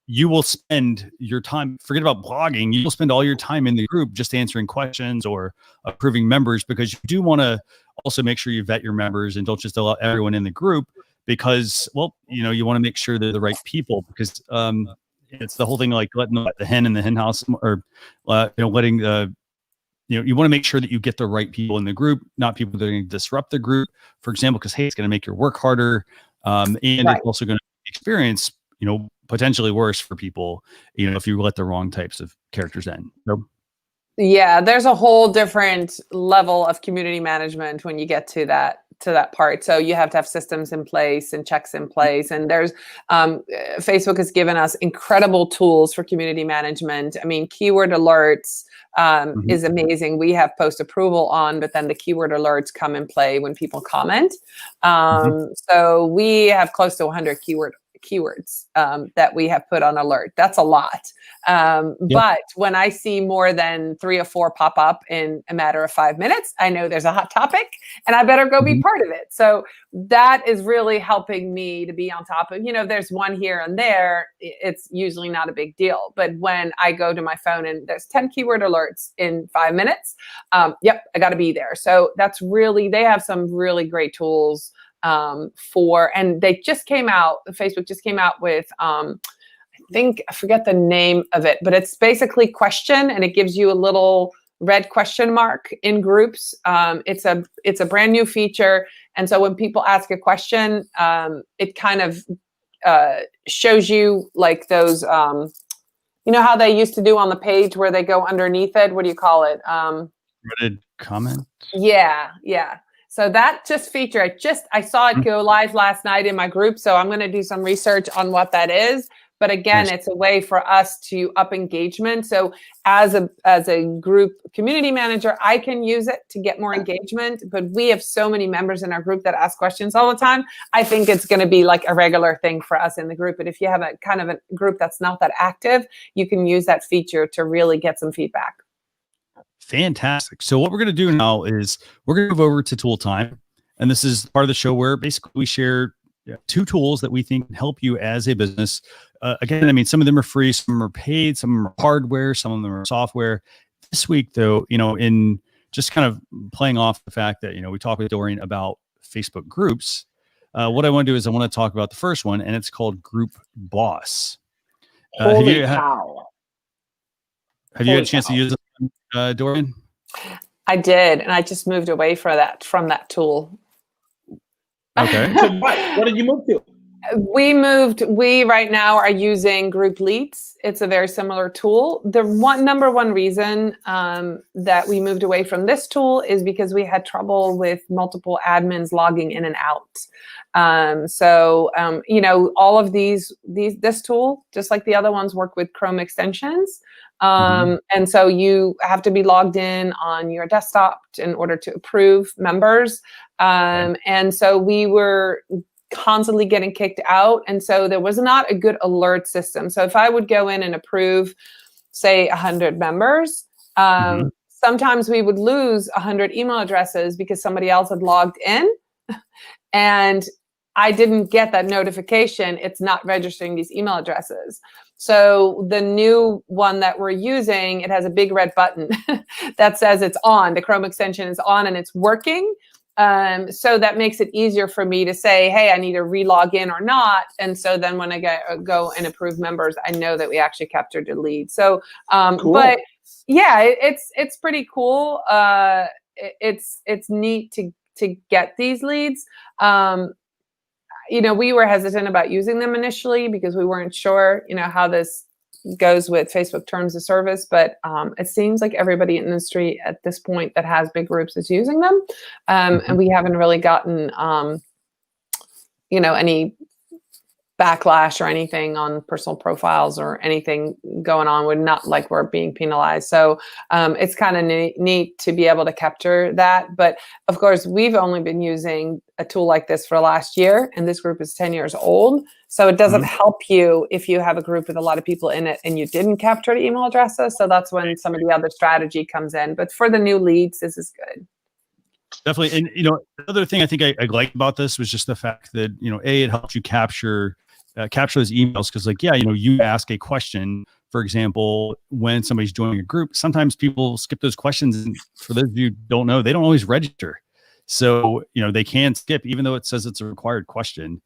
you will spend your time, forget about blogging, you will spend all your time in the group just answering questions or approving members, because you do want to also make sure you vet your members and don't just allow everyone in the group, because, well, you want to make sure they're the right people, because it's the whole thing, like letting the hen in the hen house, or letting you want to make sure that you get the right people in the group, not people that are going to disrupt the group, for example, because, hey, it's going to make your work harder. And It's also going to experience, potentially worse for people, if you let the wrong types of characters in. Yeah, there's a whole different level of community management when you get to that part. So you have to have systems in place and checks in place. And there's Facebook has given us incredible tools for community management. I mean, keyword alerts is amazing. We have post approval on, but then the keyword alerts come in play when people comment. So we have close to 100 keywords that we have put on alert. That's a lot. But when I see more than 3 or 4 pop up in a matter of 5 minutes, I know there's a hot topic and I better go be part of it. So that is really helping me to be on top of, there's one here and there, it's usually not a big deal. But when I go to my phone and there's 10 keyword alerts in 5 minutes, I got to be there. So that's really, they have some really great tools and they just came out, Facebook just came out with, I forget the name of it, but it's basically question, and it gives you a little red question mark in groups. It's a brand new feature. And so when people ask a question, it kind of shows you like those, how they used to do on the page where they go underneath it. What do you call it? Threaded comment? Yeah. So that feature, I saw it go live last night in my group. So I'm going to do some research on what that is. But again, it's a way for us to up engagement. So as a group community manager, I can use it to get more engagement. But we have so many members in our group that ask questions all the time. I think it's going to be like a regular thing for us in the group. But if you have a kind of a group that's not that active, you can use that feature to really get some feedback. Fantastic. So what we're going to do now is we're going to move over to tool time. And this is part of the show where basically we share 2 tools that we think can help you as a business. Again, I mean, some of them are free, some of them are paid, some of them are hardware, some of them are software. This week, though, in just kind of playing off the fact that, we talked with Dorien about Facebook groups. What I want to do is I want to talk about the first one, and it's called Group Boss. Holy cow. Have you had a chance to use it, Dorien? I did, and I just moved away from that tool. Okay. So what did you move to? We right now are using Group Leads. It's a very similar tool. The number one reason that we moved away from this tool is because we had trouble with multiple admins logging in and out. All of this tool, just like the other ones, work with Chrome extensions. And so you have to be logged in on your desktop in order to approve members. And so we were constantly getting kicked out. And so there was not a good alert system. So if I would go in and approve, say 100 members, sometimes we would lose 100 email addresses because somebody else had logged in and I didn't get that notification. It's not registering these email addresses. So the new one that we're using, it has a big red button that says it's on. The Chrome extension is on and it's working. So that makes it easier for me to say, hey, I need to re-log in or not. And so then when I go and approve members, I know that we actually captured a lead. So, Cool. But yeah, it's pretty cool. It's neat to get these leads. We were hesitant about using them initially because we weren't sure, how this goes with Facebook terms of service, but it seems like everybody in the industry at this point that has big groups is using them. And we haven't really gotten, any backlash or anything on personal profiles or anything going on. We're not like we're being penalized. So it's kind of neat to be able to capture that. But of course, we've only been using a tool like this for last year, and this group is 10 years old. So it doesn't help you if you have a group with a lot of people in it and you didn't capture the email addresses. So that's when some of the other strategy comes in. But for the new leads, this is good. Definitely. And, the other thing I think I liked about this was just the fact that, it helps you capture those emails. Cause you ask a question, for example, when somebody's joining a group, sometimes people skip those questions. And for those of you who don't know, they don't always register. So, they can skip, even though it says it's a required question.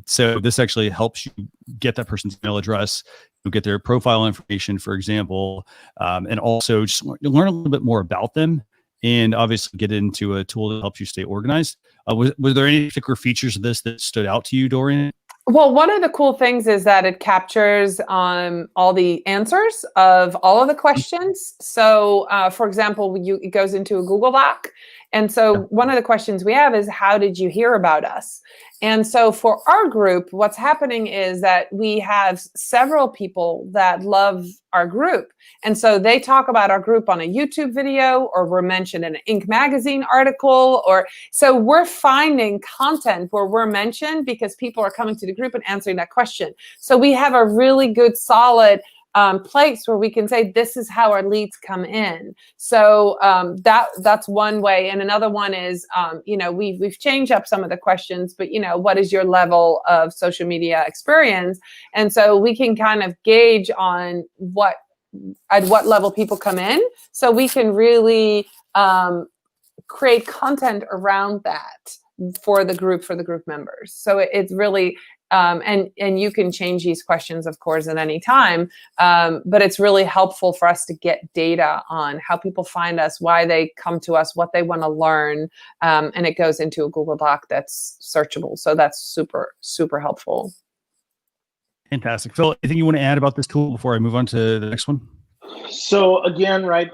So this actually helps you get that person's email address, you get their profile information, for example, and also just learn a little bit more about them, and obviously get into a tool that helps you stay organized. Was there any particular features of this that stood out to you, Dorien? Well, one of the cool things is that it captures all the answers of all of the questions. So, for example, it goes into a Google Doc. And so one of the questions we have is, how did you hear about us? And so for our group, what's happening is that we have several people that love our group. And so they talk about our group on a YouTube video, or we're mentioned in an Inc. magazine article, or so we're finding content where we're mentioned because people are coming to the group and answering that question. So we have a really good, solid place where we can say, this is how our leads come in. So that's one way. And another one is, we've changed up some of the questions, but what is your level of social media experience? And so we can kind of gauge on at what level people come in. So we can really create content around that for the group members. So it's really, and you can change these questions, of course, at any time. But it's really helpful for us to get data on how people find us, why they come to us, what they want to learn. And it goes into a Google Doc that's searchable. So that's super, super helpful. Fantastic. Phil, anything you want to add about this tool before I move on to the next one? So again, right,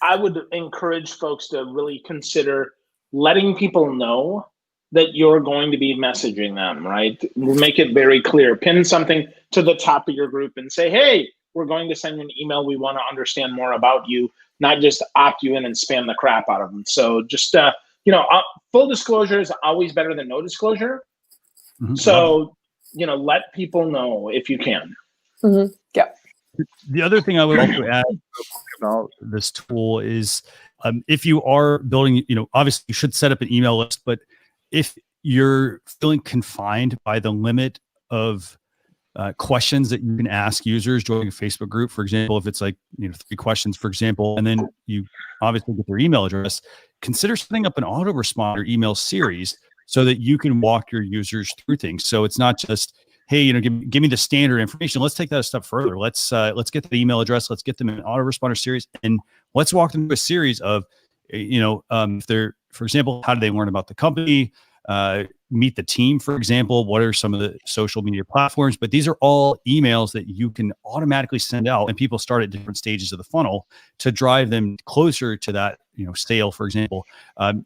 I would encourage folks to really consider letting people know that you're going to be messaging them, right? Make it very clear. Pin something to the top of your group and say, hey, we're going to send you an email. We want to understand more about you, not just opt you in and spam the crap out of them. So just, full disclosure is always better than no disclosure. So, let people know if you can. Yeah. The other thing I would also add about this tool is if you are building, obviously you should set up an email list, but if you're feeling confined by the limit of questions that you can ask users joining a Facebook group, for example, if it's like 3 questions, for example, and then you obviously get their email address, consider setting up an autoresponder email series so that you can walk your users through things. So it's not just, hey, give me the standard information. Let's take that a step further. Let's get the email address. Let's get them in an autoresponder series, and let's walk them through a series of, if they're, for example, how do they learn about the company? Meet the team, for example. What are some of the social media platforms? But these are all emails that you can automatically send out, and people start at different stages of the funnel to drive them closer to that, sale, for example.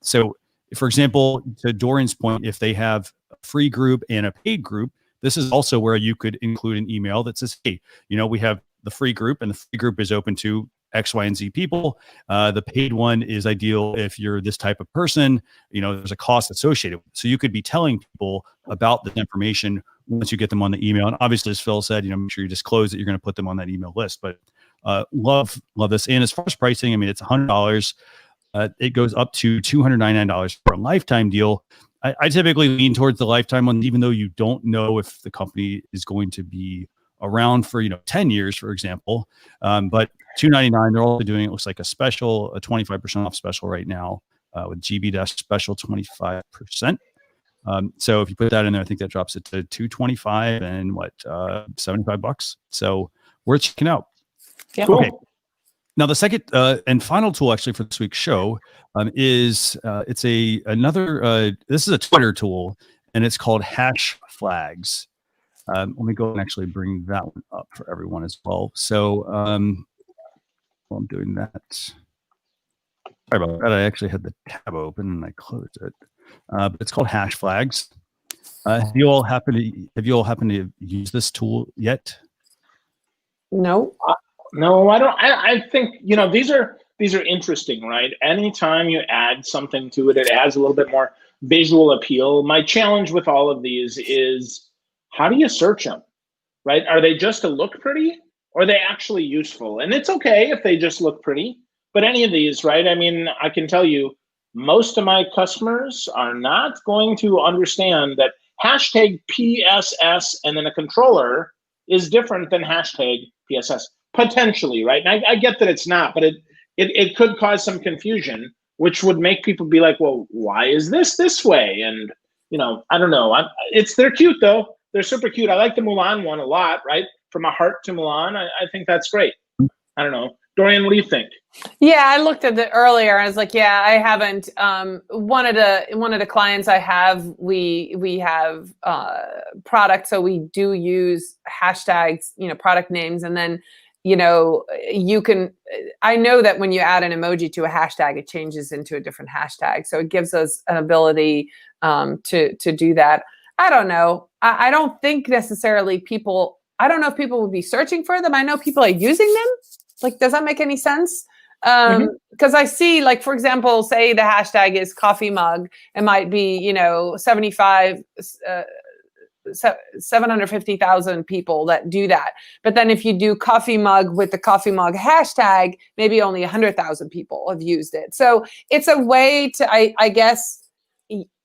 So, for example, to Dorien's point, if they have a free group and a paid group, this is also where you could include an email that says, hey, we have the free group, and the free group is open to X, Y, and Z people. The paid one is ideal if you're this type of person. There's a cost associated with it. So you could be telling people about this information once you get them on the email. And obviously, as Phil said, make sure you disclose that you're going to put them on that email list. But love this. And as far as pricing, it's $100. It goes up to $299 for a lifetime deal. I typically lean towards the lifetime one, even though you don't know if the company is going to be around for 10 years, for example. But $299, they're also doing, it looks like a 25% off special right now with GB Dash special 25%. So if you put that in there, I think that drops it to $225 and $75. So worth checking out. Yeah. Okay. Now the second and final tool actually for this week's show is this is a Twitter tool, and it's called Hash Flags. Let me go and actually bring that one up for everyone as well. So while I'm doing that, sorry about that. I actually had the tab open and I closed it. But it's called Hash Flags. Have you all happened to use this tool yet? No. No, I don't. I think these are interesting, right? Anytime you add something to it, it adds a little bit more visual appeal. My challenge with all of these is, how do you search them, right? Are they just to look pretty, or are they actually useful? And it's okay if they just look pretty, but any of these, right? I can tell you, most of my customers are not going to understand that hashtag PSS and then a controller is different than hashtag PSS. Potentially, right? And I get that it's not, but it could cause some confusion, which would make people be like, well, why is this way? And, I don't know. They're cute, though. They're super cute. I like the Mulan one a lot, right? From a heart to Mulan. I think that's great. I don't know. Dorien, what do you think? Yeah, I looked at it earlier. I was like, yeah, I haven't. One of the clients I have, we have products, so we do use hashtags, product names, and then you can. I know that when you add an emoji to a hashtag, it changes into a different hashtag, so it gives us an ability to do that. I don't know. I don't think necessarily people. I don't know if people would be searching for them. I know people are using them. Like, does that make any sense? Because I see, like, for example, say the hashtag is coffee mug. It might be, 750,000 people that do that. But then if you do coffee mug with the coffee mug hashtag, maybe only 100,000 people have used it. So it's a way to, I guess,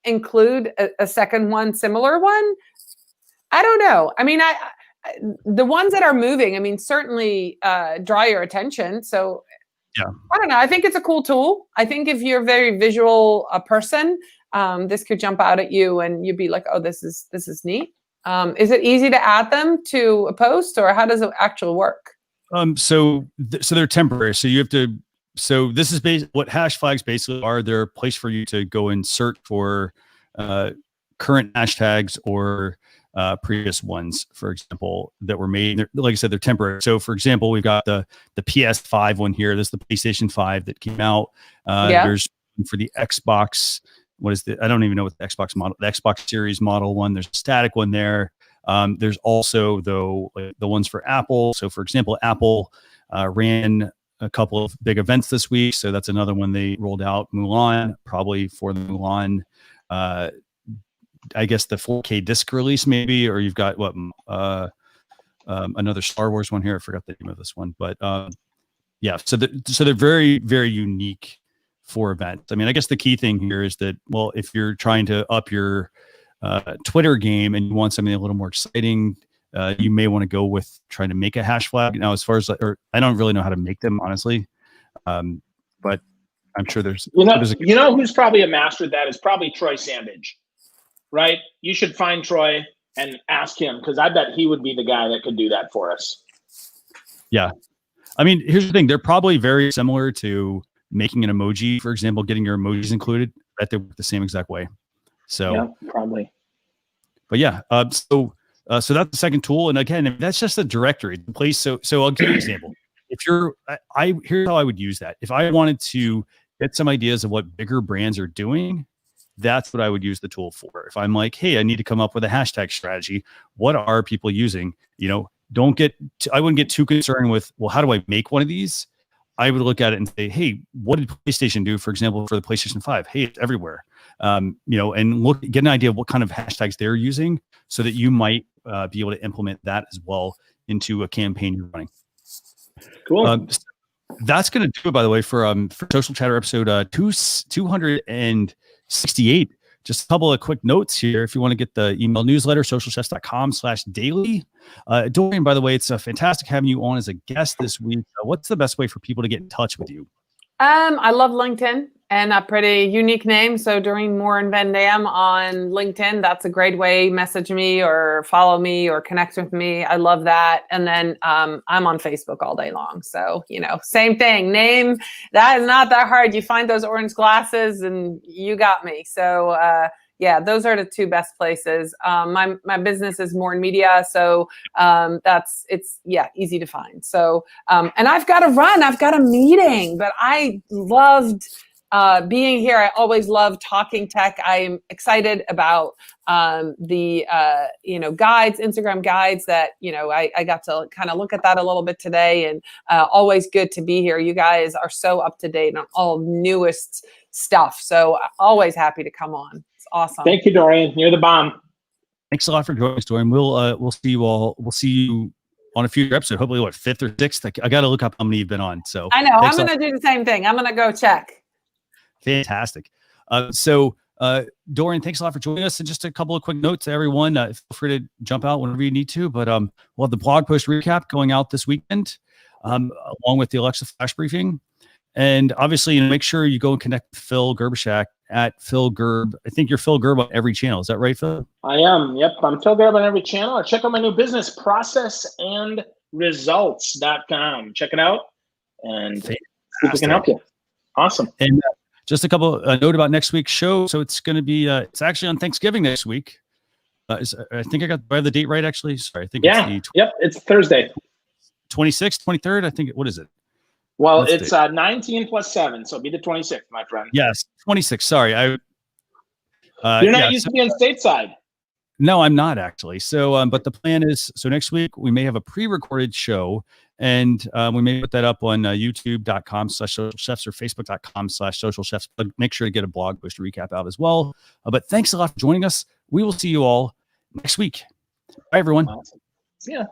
include a second one, similar one. I don't know. The ones that are moving, certainly draw your attention. So yeah, I don't know. I think it's a cool tool. I think if you're a very visual person, this could jump out at you and you'd be like, oh, this is neat. Is it easy to add them to a post, or how does it actually work? So they're temporary. So you have to. So this is what hash flags basically are. They're a place for you to go and search for current hashtags or previous ones, for example, that were made. Like I said, they're temporary. So, for example, we've got the PS5 one here. This is the PlayStation 5 that came out. There's for the Xbox. I don't even know what the Xbox model, the Xbox Series model one. There's a static one there. There's also, though, the ones for Apple. So, for example, Apple ran a couple of big events this week. So that's another one they rolled out. Mulan, probably for the Mulan, I guess the 4K disc release maybe, or you've got another Star Wars one here. I forgot the name of this one, but yeah. So they're very, very unique for events. I guess the key thing here is that, well, if you're trying to up your Twitter game and you want something a little more exciting, you may want to go with trying to make a hash flag. Now, as far as I don't really know how to make them, honestly, but I'm sure there's who's probably a master at that is probably Troy Sandage, right? You should find Troy and ask him, because I bet he would be the guy that could do that for us. Yeah, here's the thing: they're probably very similar to making an emoji, for example, getting your emojis included. That they work the same exact way. So yeah, probably. But yeah, so that's the second tool, and again, that's just a directory place. So I'll give you an example. If here's how I would use that. If I wanted to get some ideas of what bigger brands are doing, that's what I would use the tool for. If I'm like, hey, I need to come up with a hashtag strategy. What are people using? I wouldn't get too concerned with, well, how do I make one of these? I would look at it and say, hey, what did PlayStation do, for example, for the PlayStation 5? Hey, it's everywhere. And get an idea of what kind of hashtags they're using so that you might be able to implement that as well into a campaign you're running. Cool. That's going to do it, by the way, for Social Chatter episode 268. Just a couple of quick notes here. If you want to get the email newsletter, socialchefs.com/daily. Dorien, by the way, it's fantastic having you on as a guest this week. What's the best way for people to get in touch with you? I love LinkedIn and a pretty unique name. So during Morin-van on LinkedIn, that's a great way. Message me or follow me or connect with me. I love that. And then I'm on Facebook all day long. So, same thing. Name, that is not that hard. You find those orange glasses and you got me. So yeah, those are the two best places. My business is Morin Media, so it's easy to find. So and I've got to run. I've got a meeting, but I loved being here. I always love talking tech. I'm excited about the guides, Instagram guides that I got to kind of look at that a little bit today, and always good to be here. You guys are so up to date on all newest stuff, so always happy to come on. Awesome. Thank you, Dorien. You're the bomb. Thanks a lot for joining us, Dorien. We'll see you all. We'll see you on a future episode. Hopefully, what, 5th or 6th? I got to look up how many you've been on. So I know I'm going to do the same thing. I'm going to go check. Fantastic. Dorien, thanks a lot for joining us. And just a couple of quick notes to everyone. Feel free to jump out whenever you need to. But we'll have the blog post recap going out this weekend, along with the Alexa flash briefing. And obviously, make sure you go and connect with Phil Gerbyshak at Phil Gerb. I think you're Phil Gerb on every channel. Is that right, Phil? I am. Yep. I'm Phil Gerb on every channel. Or check out my new business, processandresults.com. Check it out and see if we can help you. Awesome. And just a couple note about next week's show. So it's going to be, it's actually on Thanksgiving next week. I think do I have the date right, actually? Sorry. I think it's Thursday. 26th, 23rd. I think, what is it? Well, it's 19 plus 7, so it'll be the 26th, my friend. Yes, 26. Sorry, you're not used to being stateside. No, I'm not actually. So, but the plan is, so next week we may have a pre-recorded show, and we may put that up on youtube.com/socialchefs or facebook.com/socialchefs. But make sure to get a blog post recap out as well. But thanks a lot for joining us. We will see you all next week. Bye, everyone. Awesome. See ya.